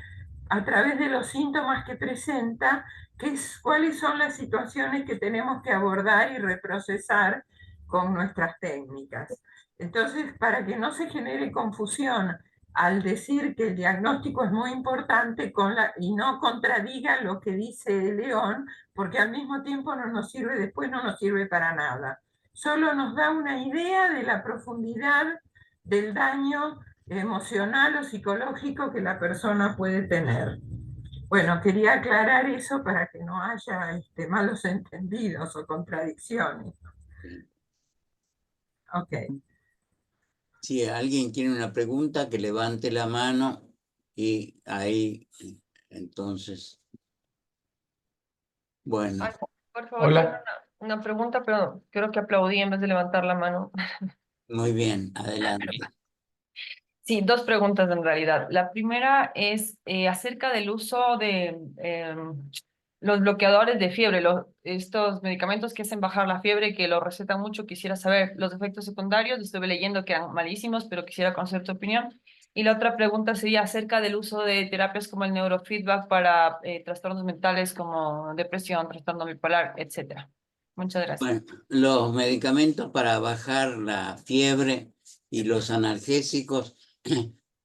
[SPEAKER 3] a través de los síntomas que presenta cuáles son las situaciones que tenemos que abordar y reprocesar con nuestras técnicas. Entonces, para que no se genere confusión al decir que el diagnóstico es muy importante y no contradiga lo que dice León, porque al mismo tiempo no nos sirve, después no nos sirve para nada. Solo nos da una idea de la profundidad del daño emocional o psicológico que la persona puede tener. Bueno, quería aclarar eso para que no haya malos entendidos o contradicciones. Ok.
[SPEAKER 1] Si alguien tiene una pregunta, que levante la mano y ahí, entonces, bueno.
[SPEAKER 4] Ay, por favor,
[SPEAKER 5] Hola.
[SPEAKER 4] una pregunta, pero creo que aplaudí en vez de levantar la mano.
[SPEAKER 1] Muy bien, adelante.
[SPEAKER 4] Sí, dos preguntas en realidad. La primera es acerca del uso de los bloqueadores de fiebre, estos medicamentos que hacen bajar la fiebre, que lo recetan mucho. Quisiera saber los efectos secundarios. Estuve leyendo que eran malísimos, pero quisiera conocer tu opinión. Y la otra pregunta sería acerca del uso de terapias como el neurofeedback para trastornos mentales como depresión, trastorno bipolar, etcétera. Muchas gracias.
[SPEAKER 1] Bueno, los medicamentos para bajar la fiebre y los analgésicos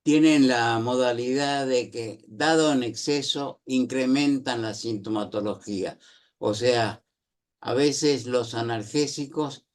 [SPEAKER 1] tienen la modalidad de que, dado en exceso, incrementan la sintomatología. O sea, a veces los analgésicos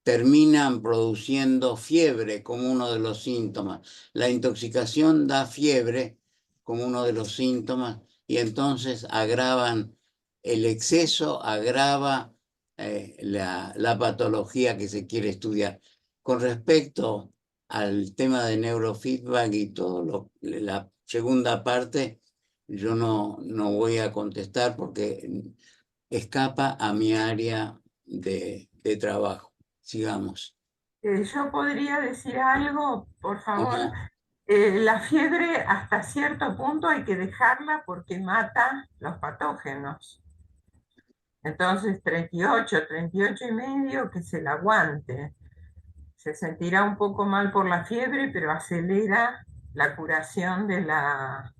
[SPEAKER 1] terminan produciendo fiebre como uno de los síntomas. La intoxicación da fiebre como uno de los síntomas y entonces agravan el exceso, agrava la patología que se quiere estudiar. Con respecto al tema de neurofeedback y todo la segunda parte, yo no voy a contestar porque escapa a mi área de trabajo. Sigamos.
[SPEAKER 3] Yo podría decir algo, por favor.
[SPEAKER 1] Ajá.
[SPEAKER 3] La fiebre hasta cierto punto hay que dejarla porque mata los patógenos. Entonces 38 y medio, que se la aguante. Se sentirá un poco mal por la fiebre, pero acelera la curación de la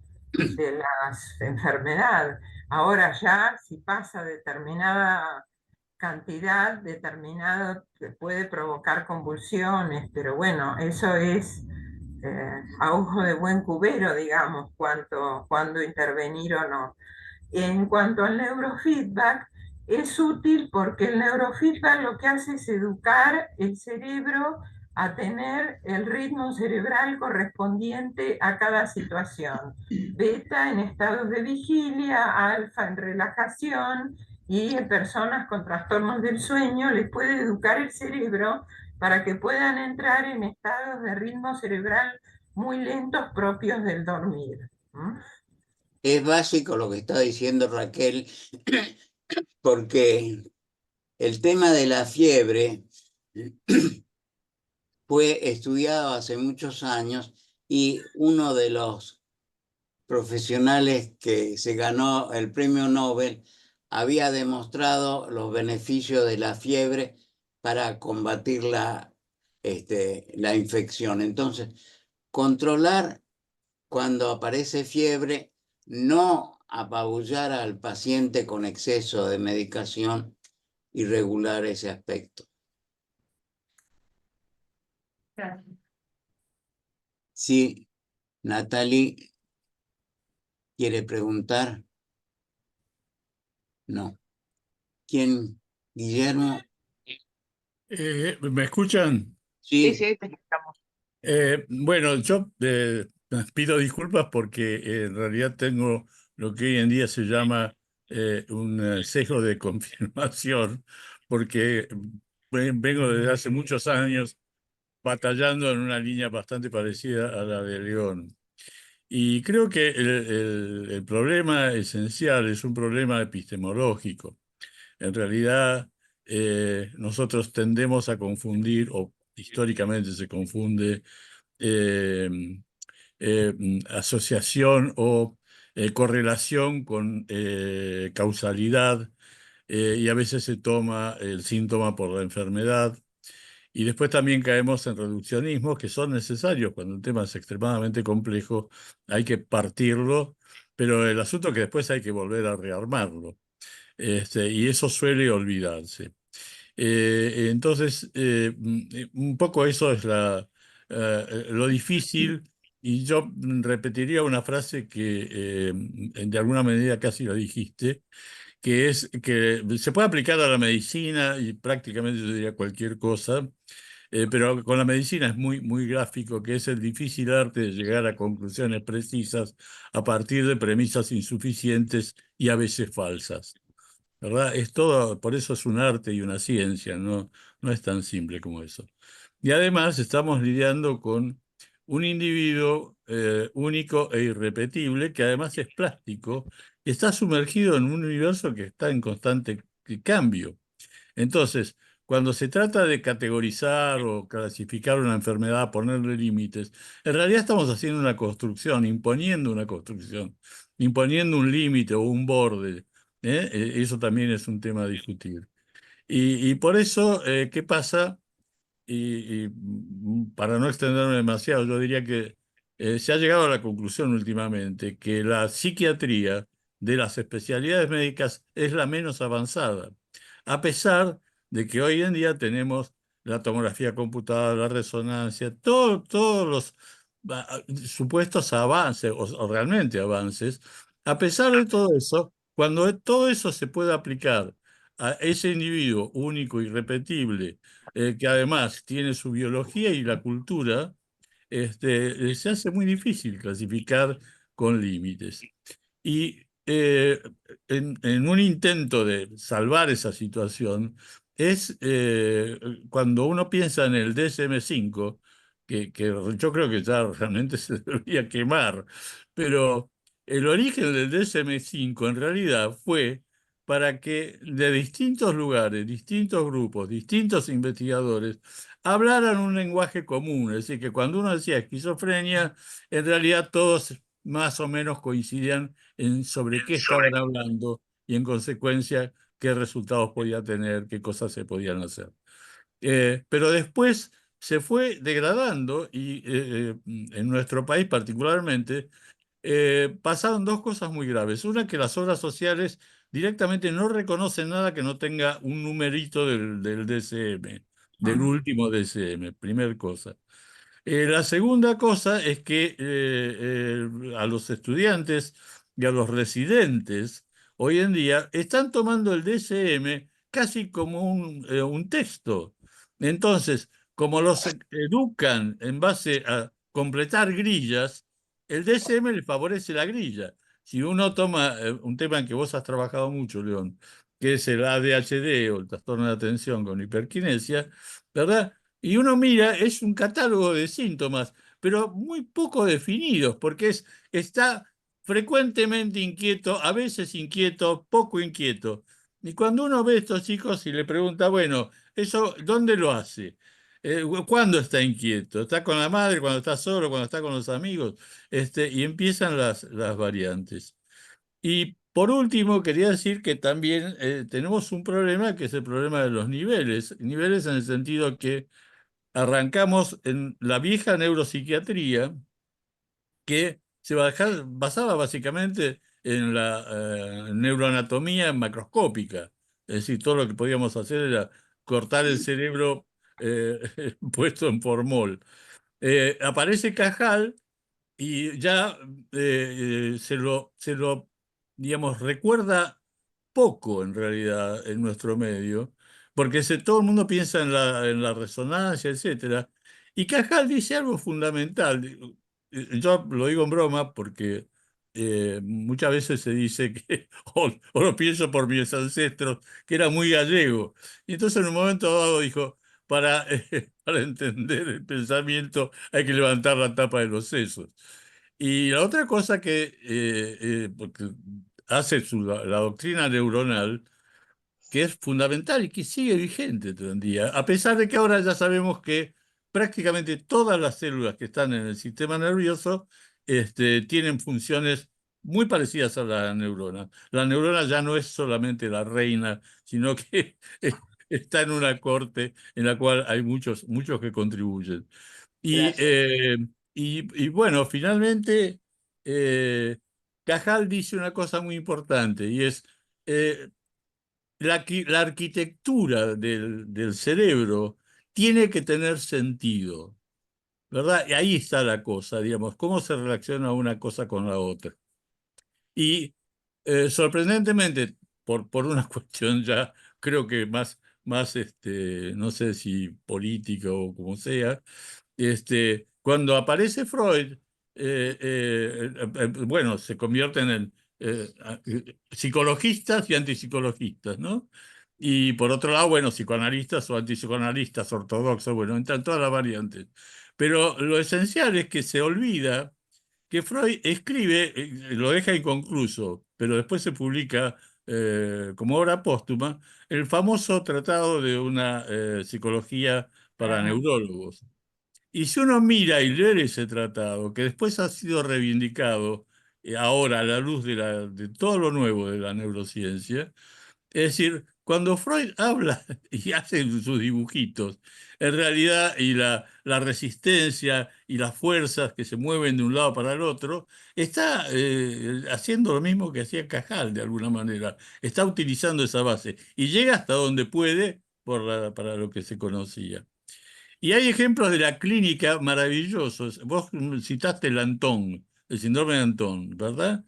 [SPEAKER 3] enfermedad. Ahora ya, si pasa determinada cantidad, determinado, puede provocar convulsiones, pero bueno, eso es a ojo de buen cubero, digamos, cuando intervenir o no. En cuanto al neurofeedback, es útil porque el neurofeedback lo que hace es educar el cerebro a tener el ritmo cerebral correspondiente a cada situación. Beta en estados de vigilia, alfa en relajación, y en personas con trastornos del sueño les puede educar el cerebro para que puedan entrar en estados de ritmo cerebral muy lentos propios del dormir.
[SPEAKER 1] Es básico lo que está diciendo Raquel, porque el tema de la fiebre fue estudiado hace muchos años y uno de los profesionales que se ganó el premio Nobel había demostrado los beneficios de la fiebre para combatir la infección. Entonces, controlar cuando aparece fiebre, no apabullar al paciente con exceso de medicación y regular ese aspecto.
[SPEAKER 4] Gracias.
[SPEAKER 1] Sí, Natalie quiere preguntar. No. ¿Quién? Guillermo.
[SPEAKER 5] ¿Me escuchan?
[SPEAKER 2] Sí,
[SPEAKER 1] Sí.
[SPEAKER 2] sí, te escuchamos.
[SPEAKER 5] Bueno, yo pido disculpas porque en realidad tengo lo que hoy en día se llama un sesgo de confirmación, porque vengo desde hace muchos años batallando en una línea bastante parecida a la de León. Y creo que el problema esencial es un problema epistemológico. En realidad, nosotros tendemos a confundir, o históricamente se confunde, eh, asociación o correlación con causalidad, y a veces se toma el síntoma por la enfermedad. Y después también caemos en reduccionismos que son necesarios cuando un tema es extremadamente complejo, hay que partirlo, pero el asunto es que después hay que volver a rearmarlo. Y eso suele olvidarse. Entonces, un poco eso es lo difícil, y yo repetiría una frase que de alguna manera casi lo dijiste, que es que se puede aplicar a la medicina y prácticamente yo diría cualquier cosa, pero con la medicina es muy, muy gráfico, que es el difícil arte de llegar a conclusiones precisas a partir de premisas insuficientes y a veces falsas. ¿Verdad? Es todo, por eso es un arte y una ciencia, no es tan simple como eso. Y además estamos lidiando con un individuo único e irrepetible, que además es plástico, y está sumergido en un universo que está en constante cambio. Entonces, cuando se trata de categorizar o clasificar una enfermedad, ponerle límites, en realidad estamos haciendo una construcción, imponiendo un límite o un borde. Eso también es un tema a discutir. Y por eso, ¿qué pasa? Para no extenderme demasiado, yo diría que se ha llegado a la conclusión últimamente que la psiquiatría de las especialidades médicas es la menos avanzada, a pesar de que hoy en día tenemos la tomografía computada, la resonancia, todos los supuestos avances o realmente avances. A pesar de todo eso, cuando todo eso se puede aplicar a ese individuo único, irrepetible, que además tiene su biología y la cultura, se hace muy difícil clasificar con límites. Y en un intento de salvar esa situación, es cuando uno piensa en el DSM-5, que yo creo que ya realmente se debería quemar, pero el origen del DSM-5 en realidad fue para que de distintos lugares, distintos grupos, distintos investigadores hablaran un lenguaje común. Es decir, que cuando uno decía esquizofrenia, en realidad todos más o menos coincidían en sobre qué estaban hablando y en consecuencia qué resultados podía tener, qué cosas se podían hacer. Pero después se fue degradando y en nuestro país particularmente pasaron dos cosas muy graves. Una, que las obras sociales directamente no reconocen nada que no tenga un numerito del DSM, del último DSM, primer cosa. La segunda cosa es que a los estudiantes y a los residentes hoy en día están tomando el DSM casi como un texto. Entonces, como los educan en base a completar grillas, el DSM le favorece la grilla. Si uno toma un tema en que vos has trabajado mucho, León, que es el ADHD o el trastorno de atención con hiperquinesia, ¿verdad? Y uno mira, es un catálogo de síntomas, pero muy poco definidos, porque está frecuentemente inquieto, a veces inquieto, poco inquieto. Y cuando uno ve a estos chicos y le pregunta, bueno, ¿eso dónde lo hace? ¿Cuándo está inquieto? ¿Está con la madre, cuando está solo, cuando está con los amigos? Y empiezan las variantes. Y por último, quería decir que también tenemos un problema que es el problema de los niveles. Niveles en el sentido que arrancamos en la vieja neuropsiquiatría, que se basaba básicamente en la neuroanatomía macroscópica. Es decir, todo lo que podíamos hacer era cortar el cerebro puesto en formol. Aparece Cajal y ya digamos, recuerda poco en realidad en nuestro medio, porque todo el mundo piensa en la resonancia, etcétera. Y Cajal dice algo fundamental. Yo lo digo en broma porque muchas veces se dice que, o lo pienso por mis ancestros, que era muy gallego. Y entonces en un momento dado dijo, para entender el pensamiento hay que levantar la tapa de los sesos. Y la otra cosa que porque hace la doctrina neuronal, que es fundamental y que sigue vigente todo el día, a pesar de que ahora ya sabemos que prácticamente todas las células que están en el sistema nervioso tienen funciones muy parecidas a la neurona. La neurona ya no es solamente la reina, sino que está en una corte en la cual hay muchos, muchos que contribuyen. Y, y bueno, finalmente, Cajal dice una cosa muy importante y es eh, la arquitectura del cerebro tiene que tener sentido, ¿verdad? Y ahí está la cosa, digamos, cómo se relaciona una cosa con la otra. Y sorprendentemente, por una cuestión ya creo que más no sé si política o como sea, cuando aparece Freud, bueno, se convierten en psicologistas y antipsicologistas, ¿no? Y por otro lado, bueno, psicoanalistas o antipsicoanalistas ortodoxos, bueno, entran todas las variantes. Pero lo esencial es que se olvida que Freud escribe, lo deja inconcluso, pero después se publica como obra póstuma, el famoso tratado de una psicología para neurólogos. Y si uno mira y lee ese tratado, que después ha sido reivindicado ahora a la luz de todo lo nuevo de la neurociencia, es decir, cuando Freud habla y hace sus dibujitos, en realidad, y la resistencia y las fuerzas que se mueven de un lado para el otro, está haciendo lo mismo que hacía Cajal de alguna manera, está utilizando esa base y llega hasta donde puede para lo que se conocía. Y hay ejemplos de la clínica maravillosos. Vos citaste el Antón, el síndrome de Antón, ¿verdad?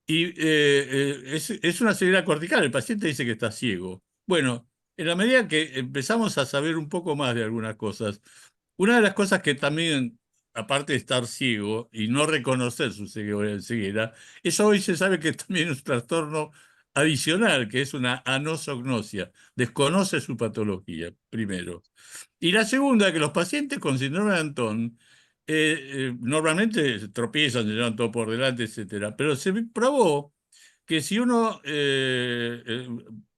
[SPEAKER 5] Y es una ceguera cortical, el paciente dice que está ciego. Bueno, en la medida que empezamos a saber un poco más de algunas cosas, una de las cosas que también, aparte de estar ciego y no reconocer su ceguera, eso hoy se sabe que también es un trastorno adicional, que es una anosognosia, desconoce su patología, primero. Y la segunda, que los pacientes con síndrome de Antón normalmente tropiezan, se llevan todo por delante, etcétera. Pero se probó que si uno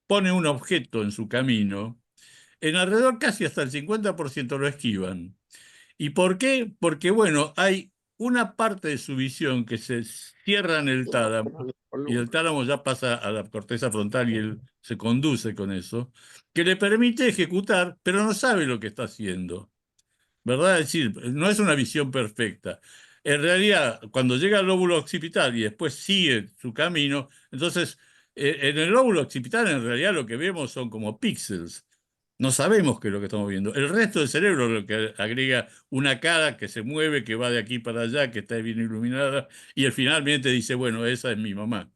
[SPEAKER 5] pone un objeto en su camino, en alrededor casi hasta el 50% lo esquivan. ¿Y por qué? Porque, bueno, hay una parte de su visión que se cierra en el tálamo, y el tálamo ya pasa a la corteza frontal y él se conduce con eso, que le permite ejecutar, pero no sabe lo que está haciendo, ¿verdad? Es decir, no es una visión perfecta. En realidad, cuando llega al lóbulo occipital y después sigue su camino, entonces, en el lóbulo occipital en realidad lo que vemos son como píxeles. No sabemos qué es lo que estamos viendo. El resto del cerebro es lo que agrega una cara que se mueve, que va de aquí para allá, que está bien iluminada, y él finalmente dice, bueno, esa es mi mamá,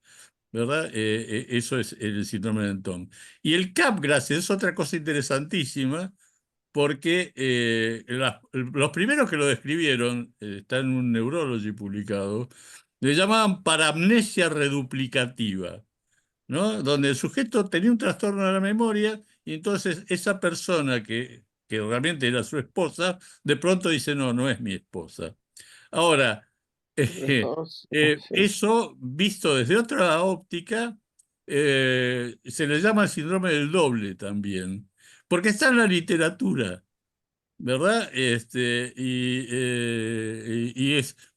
[SPEAKER 5] ¿verdad? Eso es el síndrome de Down. Y el Capgras es otra cosa interesantísima, porque los primeros que lo describieron, está en un Neurology publicado, le llamaban paramnesia reduplicativa, ¿no? Donde el sujeto tenía un trastorno de la memoria y entonces esa persona que realmente era su esposa, de pronto dice, no, no es mi esposa. Ahora, eso visto desde otra óptica, se le llama el síndrome del doble también, porque está en la literatura, ¿verdad?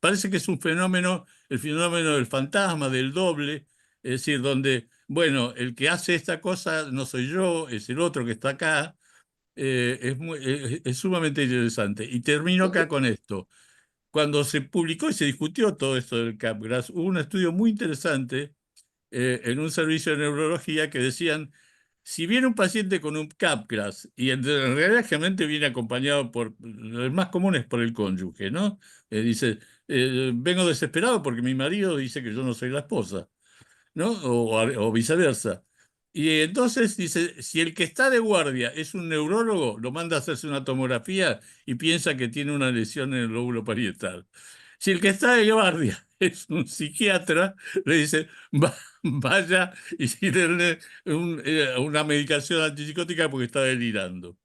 [SPEAKER 5] Parece que es un fenómeno, el fenómeno del fantasma, del doble, es decir, donde, bueno, el que hace esta cosa no soy yo, es el otro que está acá. Es sumamente interesante. Y termino acá con esto. Cuando se publicó y se discutió todo esto del Capgras, hubo un estudio muy interesante en un servicio de neurología que decían, si viene un paciente con un Capgras, y en realidad generalmente viene acompañado por, el más común es por el cónyuge, ¿no? Dice, vengo desesperado porque mi marido dice que yo no soy la esposa, ¿no? O viceversa. Y entonces dice, si el que está de guardia es un neurólogo, lo manda a hacerse una tomografía y piensa que tiene una lesión en el lóbulo parietal. Si el que está de guardia es un psiquiatra, le dice, vaya y denle una medicación antipsicótica porque está delirando.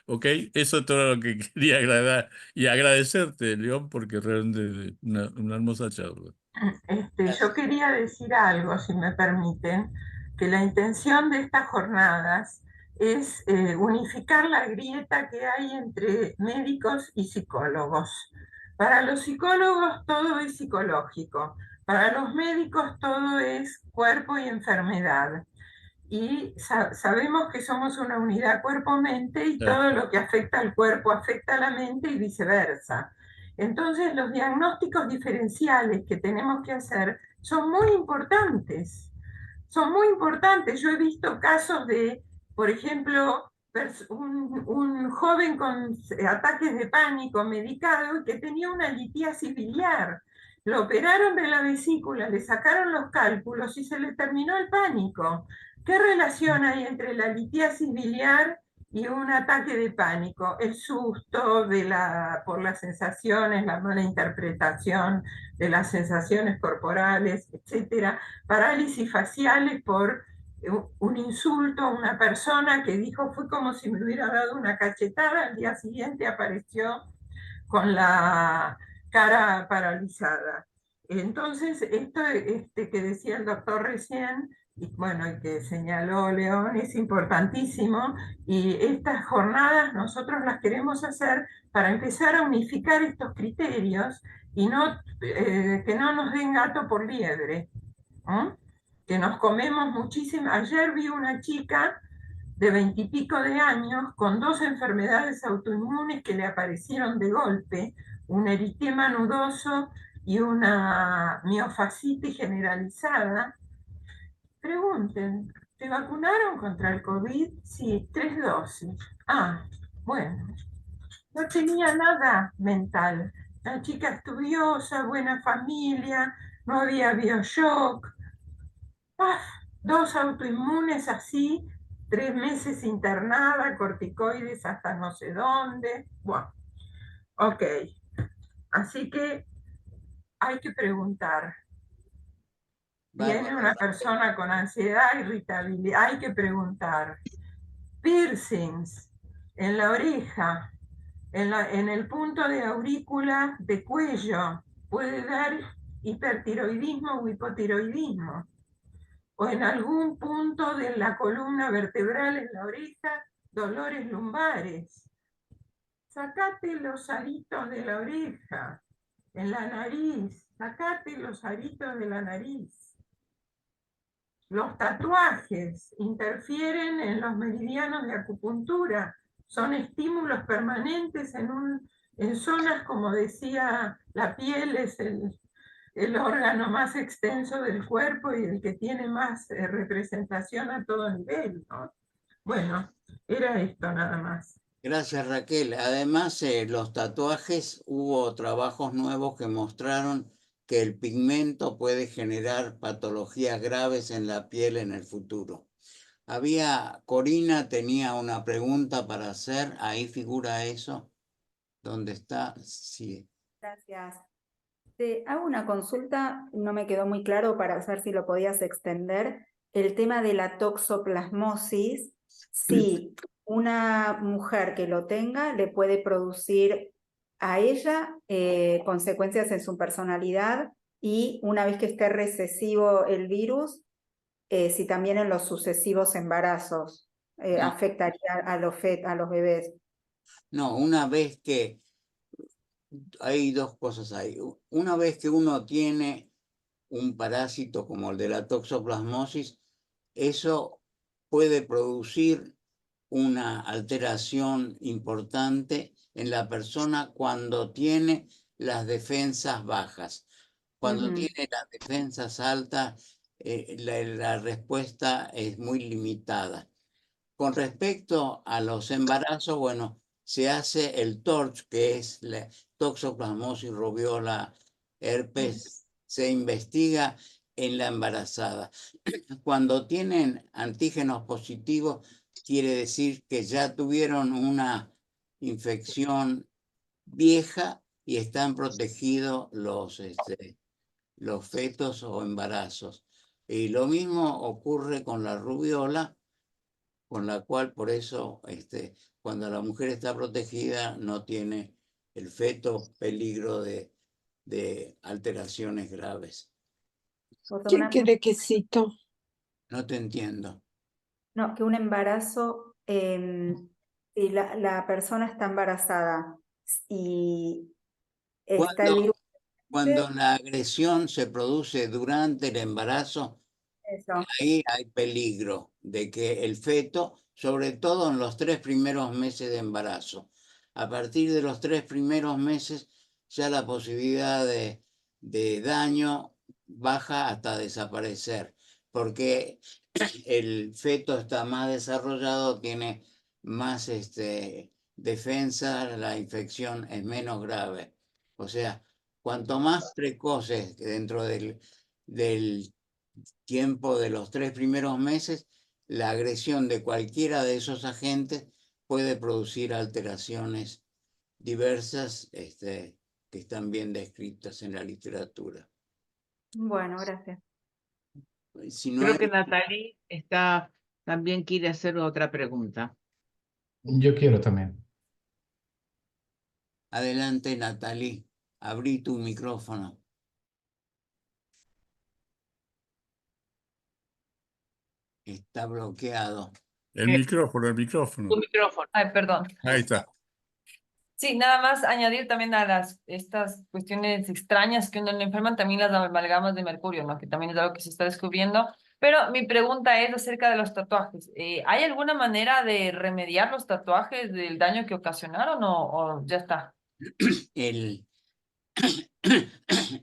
[SPEAKER 5] ¿Ok? Eso es todo lo que quería agradar y agradecerte, León, porque realmente es una hermosa charla.
[SPEAKER 3] Yo quería decir algo, si me permiten, que la intención de estas jornadas es unificar la grieta que hay entre médicos y psicólogos. Para los psicólogos todo es psicológico, para los médicos todo es cuerpo y enfermedad. Y sabemos que somos una unidad cuerpo-mente y todo lo que afecta al cuerpo afecta a la mente y viceversa. Entonces, los diagnósticos diferenciales que tenemos que hacer son muy importantes. Son muy importantes. Yo he visto casos de, por ejemplo, un joven con ataques de pánico medicado y que tenía una litiasis biliar. Lo operaron de la vesícula, le sacaron los cálculos y se le terminó el pánico. ¿Qué relación hay entre la litiasis biliar y un ataque de pánico? El susto por las sensaciones, la mala interpretación de las sensaciones corporales, etcétera, parálisis faciales por un insulto a una persona que dijo fue como si me hubiera dado una cachetada, al día siguiente apareció con la cara paralizada. Entonces, esto que decía el doctor recién, y bueno, y que señaló León, es importantísimo, y estas jornadas nosotros las queremos hacer para empezar a unificar estos criterios y que no nos den gato por liebre, ¿no? Que nos comemos muchísimo. Ayer vi una chica de 20 y pico de años con 2 enfermedades autoinmunes que le aparecieron de golpe, un eritema nudoso y una miofascitis generalizada. Pregunten, ¿te vacunaron contra el COVID? Sí, 3 dosis. Ah, bueno, no tenía nada mental. La chica estudiosa, buena familia, no había bioshock. 2 autoinmunes así, 3 meses internada, corticoides hasta no sé dónde. Bueno, ok. Así que hay que preguntar. Viene una persona con ansiedad, irritabilidad, hay que preguntar. Piercings en la oreja, en el punto de aurícula de cuello, puede dar hipertiroidismo o hipotiroidismo. o en algún punto de la columna vertebral en la oreja, dolores lumbares. Sacate los aritos de la oreja, en la nariz, sacate los aritos de la nariz. Los tatuajes interfieren en los meridianos de acupuntura, son estímulos permanentes en zonas, como decía, la piel es el órgano más extenso del cuerpo y el que tiene más representación a todo nivel, ¿no? Bueno, era esto nada más.
[SPEAKER 1] Gracias, Raquel. Además, los tatuajes, hubo trabajos nuevos que mostraron que el pigmento puede generar patologías graves en la piel en el futuro. Corina tenía una pregunta para hacer, ahí figura eso. ¿Dónde está? Sí.
[SPEAKER 6] Gracias. Te hago una consulta, no me quedó muy claro para saber si lo podías extender. El tema de la toxoplasmosis, si una mujer que lo tenga le puede producir a ella consecuencias en su personalidad, y una vez que esté recesivo el virus, si también en los sucesivos embarazos
[SPEAKER 1] No.
[SPEAKER 6] afectaría a los bebés.
[SPEAKER 1] No, una vez que... Hay dos cosas ahí. Una vez que uno tiene un parásito como el de la toxoplasmosis, eso puede producir una alteración importante en la persona cuando tiene las defensas bajas. Cuando tiene las defensas altas, la respuesta es muy limitada. Con respecto a los embarazos, bueno, se hace el TORCH, que es la toxoplasmosis, rubiola, herpes, se investiga en la embarazada. Cuando tienen antígenos positivos, quiere decir que ya tuvieron una infección vieja y están protegidos los fetos o embarazos. Y lo mismo ocurre con la rubiola, con la cual por eso cuando la mujer está protegida no tiene el feto peligro de alteraciones graves.
[SPEAKER 7] ¿Qué requisito?
[SPEAKER 1] No te entiendo.
[SPEAKER 6] No, que un embarazo, si la persona está embarazada y está el virus.
[SPEAKER 1] Cuando la agresión se produce durante el embarazo,
[SPEAKER 6] Eso.
[SPEAKER 1] ahí hay peligro de que el feto, sobre todo en los 3 primeros meses de embarazo, a partir de los 3 primeros meses ya la posibilidad de daño baja hasta desaparecer, porque el feto está más desarrollado, tiene más defensa, la infección es menos grave. O sea, cuanto más precoces dentro del tiempo de los 3 primeros meses, la agresión de cualquiera de esos agentes puede producir alteraciones diversas que están bien descritas en la literatura.
[SPEAKER 6] Bueno, gracias.
[SPEAKER 1] Si no
[SPEAKER 2] Creo
[SPEAKER 1] hay...
[SPEAKER 2] que Natalie también quiere hacer otra pregunta.
[SPEAKER 8] Yo quiero también.
[SPEAKER 1] Adelante, Natalie, abrí tu micrófono. Está bloqueado.
[SPEAKER 5] El micrófono.
[SPEAKER 2] Tu micrófono.
[SPEAKER 4] Ay, perdón.
[SPEAKER 5] Ahí está.
[SPEAKER 4] Sí, nada más añadir también a estas cuestiones extrañas que uno le enferman, también las amalgamas de mercurio, ¿no? Que también es algo que se está descubriendo. Pero mi pregunta es acerca de los tatuajes. ¿Hay alguna manera de remediar los tatuajes del daño que ocasionaron o ya está?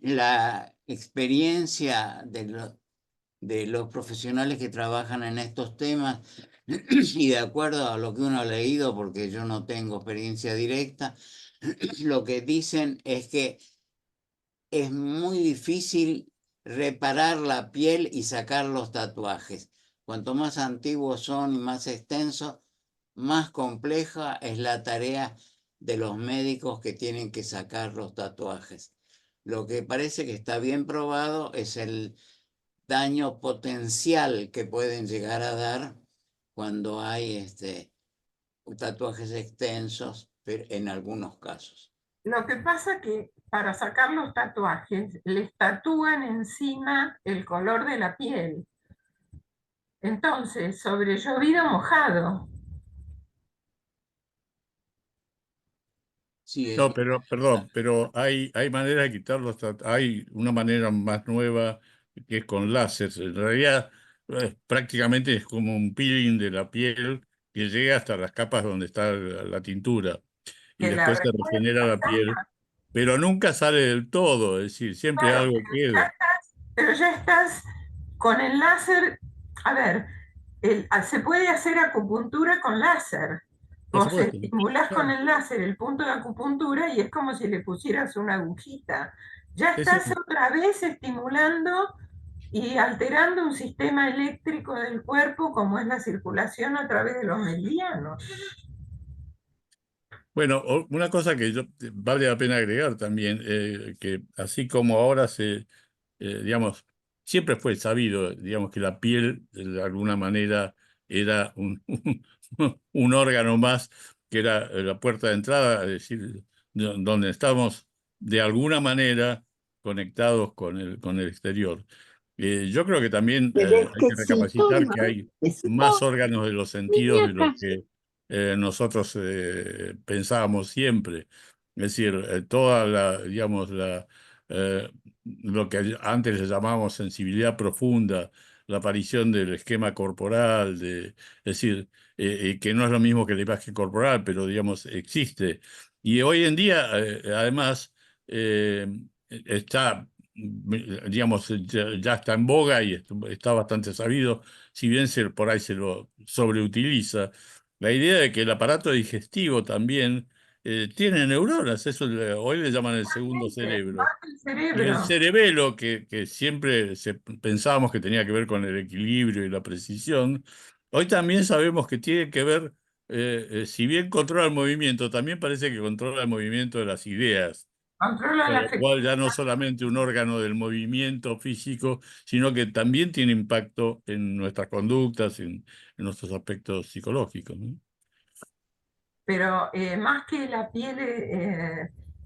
[SPEAKER 1] La experiencia de los profesionales que trabajan en estos temas, y de acuerdo a lo que uno ha leído, porque yo no tengo experiencia directa, lo que dicen es que es muy difícil reparar la piel y sacar los tatuajes. Cuanto más antiguos son y más extensos, más compleja es la tarea de los médicos que tienen que sacar los tatuajes. Lo que parece que está bien probado es el daño potencial que pueden llegar a dar cuando hay tatuajes extensos, pero en algunos casos.
[SPEAKER 3] Lo que pasa que para sacar los tatuajes les tatúan encima el color de la piel. Entonces, sobre llovido mojado.
[SPEAKER 1] Sí,
[SPEAKER 5] No, pero, perdón, pero hay manera de quitarlos. Hay una manera más nueva que es con láser. En realidad, prácticamente es como un peeling de la piel que llega hasta las capas donde está la tintura y
[SPEAKER 3] Que la
[SPEAKER 5] después se regenera la piel, pero nunca sale del todo, es decir, siempre
[SPEAKER 3] claro,
[SPEAKER 5] algo queda.
[SPEAKER 3] pero ya estás con el láser. A ver, se puede hacer acupuntura con láser.
[SPEAKER 5] Por
[SPEAKER 3] Vos
[SPEAKER 5] supuesto.
[SPEAKER 3] estimulás con
[SPEAKER 5] Claro.
[SPEAKER 3] el láser el punto de acupuntura y es como si le pusieras una agujita. Ya
[SPEAKER 5] Sí, sí.
[SPEAKER 3] estás otra vez estimulando y alterando un sistema eléctrico del cuerpo como es la circulación a través de los meridianos.
[SPEAKER 5] Bueno, una cosa que vale la pena agregar también, que así como ahora digamos, siempre fue sabido, digamos, que la piel de alguna manera era un órgano más, que era la puerta de entrada, es decir, donde estamos de alguna manera conectados con el exterior. Yo creo que también
[SPEAKER 7] ¿Querés
[SPEAKER 5] hay que
[SPEAKER 7] quesito?
[SPEAKER 5] recapacitar que hay más
[SPEAKER 7] ¿Quesito?
[SPEAKER 5] órganos de los sentidos de los
[SPEAKER 7] Niñata.
[SPEAKER 5] que nosotros pensábamos siempre. Es decir, toda digamos, lo que antes le llamábamos sensibilidad profunda, la aparición del esquema corporal, es decir, que no es lo mismo que la imagen corporal, pero digamos, existe. Y hoy en día, además, está, digamos, ya está en boga y está bastante sabido, si bien por ahí se lo sobreutiliza, la idea de que el aparato digestivo también tiene neuronas, eso hoy le llaman el segundo cerebro.
[SPEAKER 3] El
[SPEAKER 5] Y el
[SPEAKER 3] cerebro.
[SPEAKER 5] cerebelo, que siempre pensábamos que tenía que ver con el equilibrio y la precisión, hoy también sabemos que tiene que ver, si bien controla el movimiento, también parece que controla el movimiento de las ideas.
[SPEAKER 3] Controla
[SPEAKER 5] Con
[SPEAKER 3] la
[SPEAKER 5] lo cual ya no es solamente un órgano del movimiento físico, sino que también tiene impacto en nuestras conductas, en nuestros aspectos psicológicos, ¿no?
[SPEAKER 3] pero más que la piel,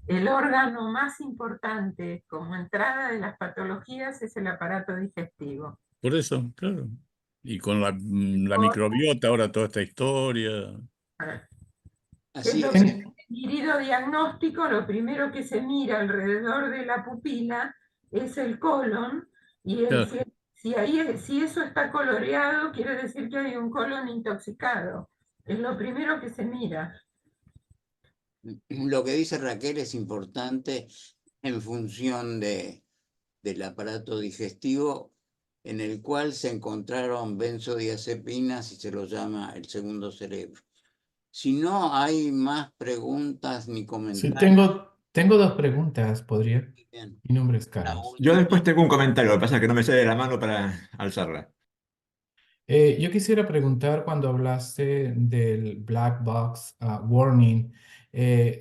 [SPEAKER 3] el órgano más importante como entrada de las patologías es el aparato digestivo.
[SPEAKER 5] Por eso, claro. Y con la microbiota, ahora toda esta historia.
[SPEAKER 3] Que es
[SPEAKER 1] así
[SPEAKER 3] lo
[SPEAKER 1] es.
[SPEAKER 3] que en el herido diagnóstico, lo primero que se mira alrededor de la pupila es el colon, y
[SPEAKER 5] Claro.
[SPEAKER 3] si eso está coloreado, quiere decir que hay un colon intoxicado. Es lo primero que se mira.
[SPEAKER 1] Lo que dice Raquel es importante en función del aparato digestivo en el cual se encontraron benzodiazepinas y se lo llama el segundo cerebro. Si no hay más preguntas ni
[SPEAKER 8] Sí,
[SPEAKER 1] comentarios,
[SPEAKER 8] tengo dos preguntas, ¿podría?
[SPEAKER 1] bien,
[SPEAKER 8] Mi nombre es
[SPEAKER 1] la
[SPEAKER 8] Carlos.
[SPEAKER 9] Yo
[SPEAKER 1] última.
[SPEAKER 9] después tengo un comentario, lo que pasa es que no me sale de la mano para alzarla.
[SPEAKER 8] Yo quisiera preguntar cuando hablaste del black box warning,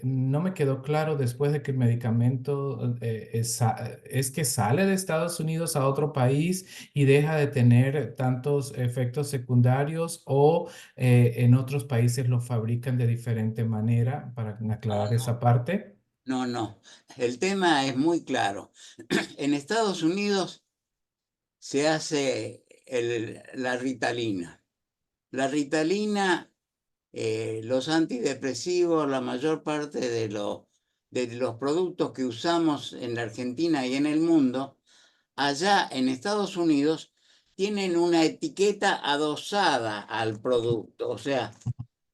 [SPEAKER 8] no me quedó claro después de que el medicamento es que sale de Estados Unidos a otro país y deja de tener tantos efectos secundarios o en otros países lo fabrican de diferente manera para aclarar esa parte.
[SPEAKER 1] No. El tema es muy claro. En Estados Unidos se hace la Ritalina. La Ritalina, los antidepresivos, la mayor parte de los productos que usamos en la Argentina y en el mundo, allá en Estados Unidos, tienen una etiqueta adosada al producto. O sea,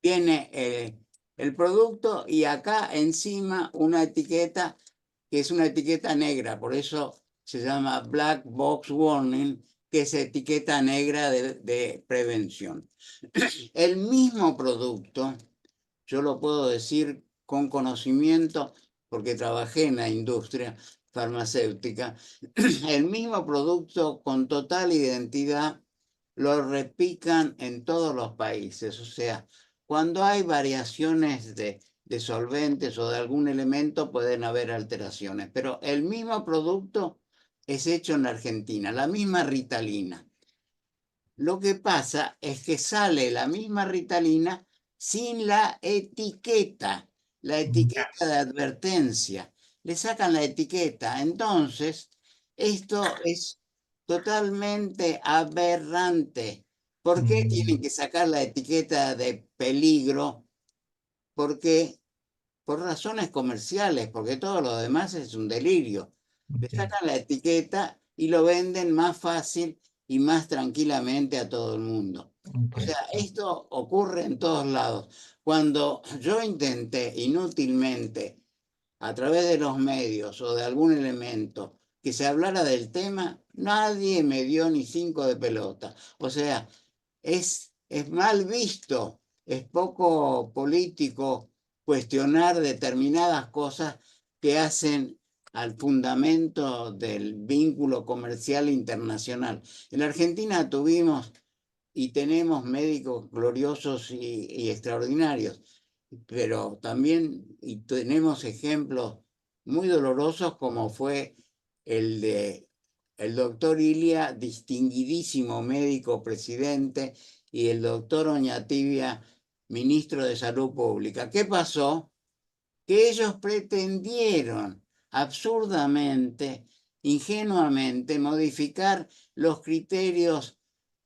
[SPEAKER 1] tiene el producto y acá encima una etiqueta que es una etiqueta negra, por eso se llama Black Box Warning, que es etiqueta negra de prevención. El mismo producto, yo lo puedo decir con conocimiento porque trabajé en la industria farmacéutica, el mismo producto con total identidad lo repican en todos los países. O sea, cuando hay variaciones de solventes o de algún elemento pueden haber alteraciones, pero el mismo producto es hecho en la Argentina, la misma Ritalina. Lo que pasa es que sale la misma Ritalina sin la etiqueta de advertencia. Le sacan la etiqueta. Entonces, esto es totalmente aberrante ¿Por qué tienen que sacar la etiqueta de peligro? Porque por razones comerciales, porque todo lo demás es un delirio. Le sacan la etiqueta y lo venden más fácil y más tranquilamente a todo el mundo. O sea, esto ocurre en todos lados. Cuando yo intenté inútilmente, a través de los medios o de algún elemento, que se hablara del tema, nadie me dio ni 5 de pelota. O sea, es mal visto, es poco político cuestionar determinadas cosas que hacen al fundamento del vínculo comercial internacional. En la Argentina tuvimos y tenemos médicos gloriosos y extraordinarios, pero también tenemos ejemplos muy dolorosos como fue el de el doctor Ilia, distinguidísimo médico presidente, y el doctor Oñatibia, ministro de Salud Pública. ¿Qué pasó? Que ellos pretendieron absurdamente, ingenuamente, modificar los criterios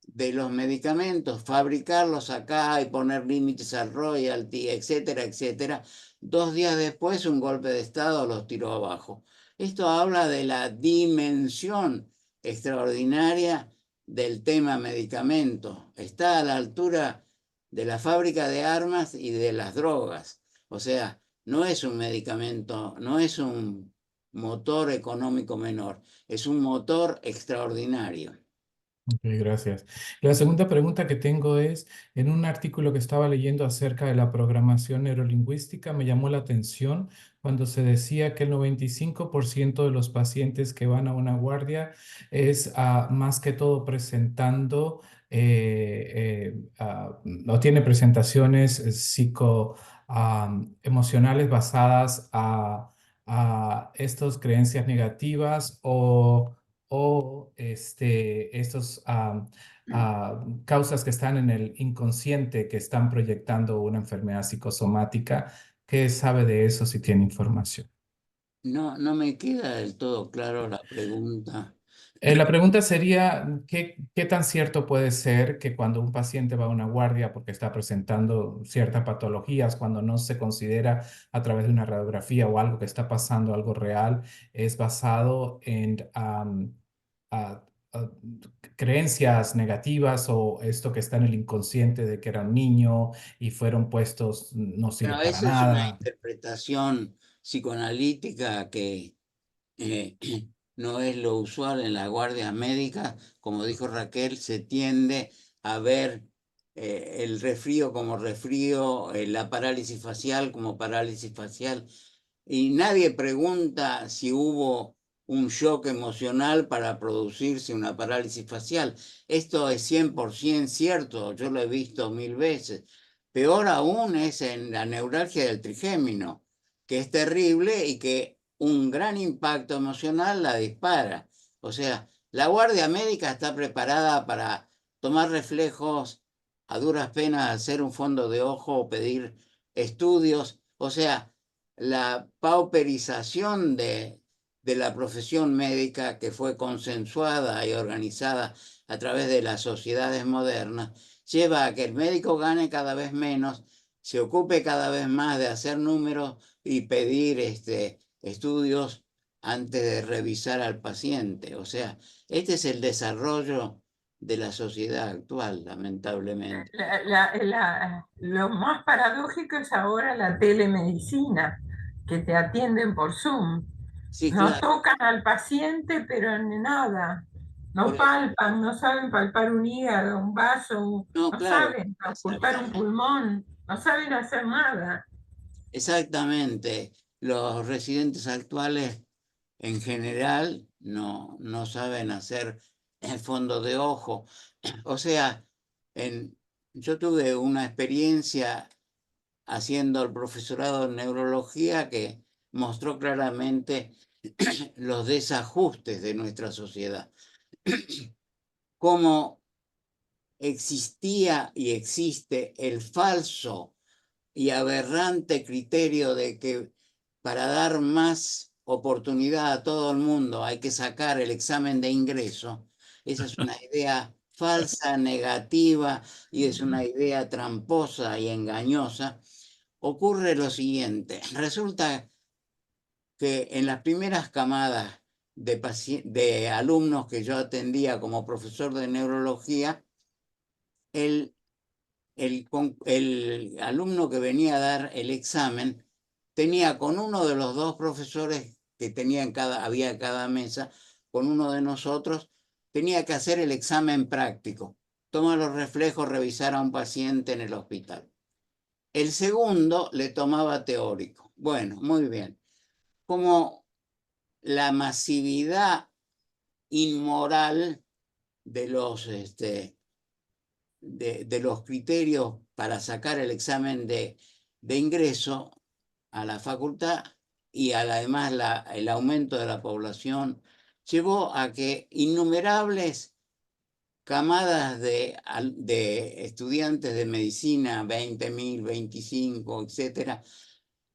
[SPEAKER 1] de los medicamentos, fabricarlos acá y poner límites al royalty, etcétera, etcétera. 2 días después, un golpe de Estado los tiró abajo. Esto habla de la dimensión extraordinaria del tema medicamento. Está a la altura de la fábrica de armas y de las drogas. O sea, no es un medicamento, no es un motor económico menor, es un motor extraordinario.
[SPEAKER 8] Ok, gracias. La segunda pregunta que tengo es, en un artículo que estaba leyendo acerca de la programación neurolingüística, me llamó la atención cuando se decía que el 95% de los pacientes que van a una guardia es más que todo presentando, no tiene presentaciones emocionales basadas a estas creencias negativas o estos causas que están en el inconsciente que están proyectando una enfermedad psicosomática. ¿Qué sabe de eso si tiene información?
[SPEAKER 1] No, no me queda del todo claro la pregunta.
[SPEAKER 8] La pregunta sería, ¿qué tan cierto puede ser que cuando un paciente va a una guardia porque está presentando ciertas patologías, cuando no se considera a través de una radiografía o algo que está pasando, algo real, es basado en a- a creencias negativas o esto que está en el inconsciente de que era un niño y fueron puestos, no sirve
[SPEAKER 1] Bueno,
[SPEAKER 8] para
[SPEAKER 1] esa es una
[SPEAKER 8] nada?
[SPEAKER 1] interpretación psicoanalítica que eh, no es lo usual en las guardias médicas. Como dijo Raquel, se tiende a ver el resfrío como resfrío, la parálisis facial como parálisis facial, y nadie pregunta si hubo un shock emocional para producirse una parálisis facial. Esto es 100% cierto, yo lo he visto 1000 veces. Peor aún es en la neuralgia del trigémino, que es terrible y que un gran impacto emocional la dispara. O sea, la guardia médica está preparada para tomar reflejos, a duras penas hacer un fondo de ojo o pedir estudios. O sea, la pauperización de la profesión médica, que fue consensuada y organizada a través de las sociedades modernas, lleva a que el médico gane cada vez menos, se ocupe cada vez más de hacer números y pedir estudios antes de revisar al paciente. O sea, este es el desarrollo de la sociedad actual, lamentablemente.
[SPEAKER 3] Lo más paradójico es ahora la telemedicina, que te atienden por Zoom.
[SPEAKER 1] Sí,
[SPEAKER 3] No
[SPEAKER 1] claro.
[SPEAKER 3] tocan al paciente, pero ni nada. No palpan, no saben palpar un hígado, un vaso,
[SPEAKER 1] No,
[SPEAKER 3] no
[SPEAKER 1] claro.
[SPEAKER 3] saben ocultar un pulmón, no saben hacer nada.
[SPEAKER 1] Exactamente. Los residentes actuales en general no saben hacer el fondo de ojo. O sea, yo tuve una experiencia haciendo el profesorado en neurología que mostró claramente los desajustes de nuestra sociedad. Cómo existía y existe el falso y aberrante criterio de que para dar más oportunidad a todo el mundo hay que sacar el examen de ingreso. Esa es una idea falsa, negativa, y es una idea tramposa y engañosa, ocurre lo siguiente. Resulta que en las primeras camadas de alumnos que yo atendía como profesor de neurología, el alumno que venía a dar el examen tenía con uno de los dos profesores que había en cada mesa, con uno de nosotros, tenía que hacer el examen práctico. Toma los reflejos, revisar a un paciente en el hospital. El segundo le tomaba teórico. Bueno, muy bien. Como la masividad inmoral de los criterios para sacar el examen de ingreso a la facultad y además el aumento de la población llevó a que innumerables camadas de estudiantes de medicina, 20.000, 25, etcétera,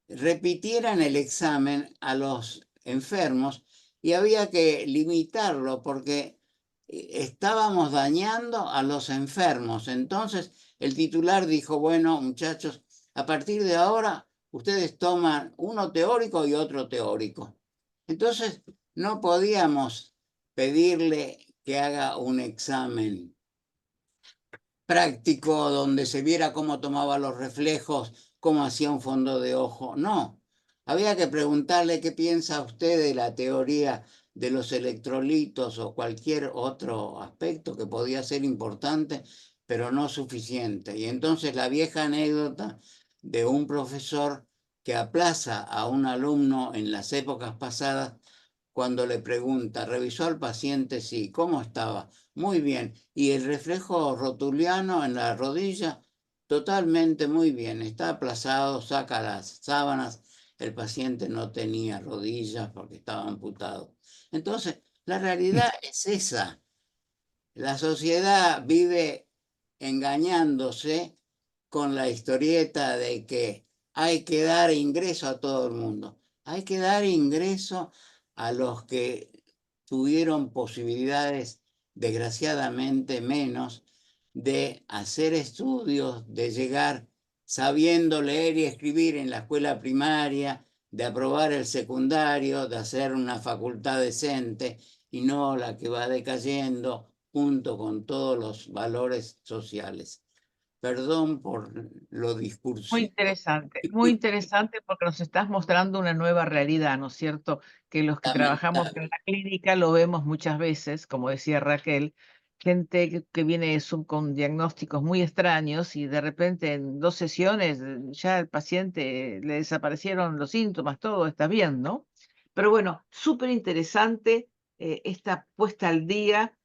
[SPEAKER 1] repitieran el examen a los enfermos y había que limitarlo porque estábamos dañando a los enfermos. Entonces el titular dijo, bueno, muchachos, a partir de ahora ustedes toman uno teórico y otro teórico. Entonces no podíamos pedirle que haga un examen práctico donde se viera cómo tomaba los reflejos, cómo hacía un fondo de ojo. No, había que preguntarle qué piensa usted de la teoría de los electrolitos o cualquier otro aspecto que podía ser importante, pero no suficiente. Y entonces la vieja anécdota de un profesor que aplaza a un alumno en las épocas pasadas cuando le pregunta, ¿revisó al paciente? Sí, ¿cómo estaba? Muy bien. ¿Y el reflejo rotuliano en la rodilla? Totalmente muy bien. Está aplazado, saca las sábanas. El paciente no tenía rodillas porque estaba amputado. Entonces, la realidad es esa. La sociedad vive engañándose con la historieta de que hay que dar ingreso a todo el mundo. Hay que dar ingreso a los que tuvieron posibilidades, desgraciadamente menos, de hacer estudios, de llegar sabiendo leer y escribir en la escuela primaria, de aprobar el secundario, de hacer una facultad decente y no la que va decayendo junto con todos los valores sociales. Perdón por lo discursivo.
[SPEAKER 2] Muy interesante porque nos estás mostrando una nueva realidad, ¿no es cierto? Que los que trabajamos en la clínica lo vemos muchas veces, como decía Raquel, gente que viene con diagnósticos muy extraños y de repente en 2 sesiones ya el paciente le desaparecieron los síntomas, todo está bien, ¿no? Pero bueno, súper interesante esta puesta al día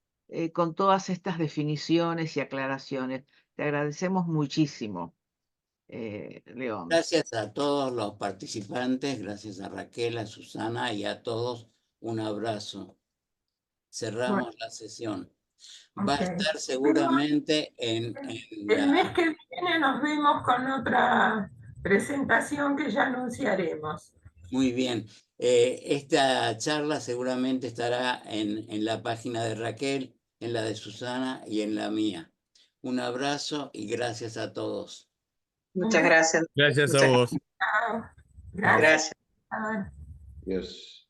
[SPEAKER 2] con todas estas definiciones y aclaraciones. Te agradecemos muchísimo, León.
[SPEAKER 1] Gracias a todos los participantes, gracias a Raquel, a Susana y a todos. Un abrazo. Cerramos la sesión. Va a estar seguramente en
[SPEAKER 3] el mes que viene nos vemos con otra presentación que ya anunciaremos.
[SPEAKER 1] Muy bien. Esta charla seguramente estará en la página de Raquel, en la de Susana y en la mía. Un abrazo y gracias a todos.
[SPEAKER 10] Muchas gracias.
[SPEAKER 5] Gracias a vos.
[SPEAKER 3] Gracias.
[SPEAKER 10] Gracias.
[SPEAKER 3] Yes.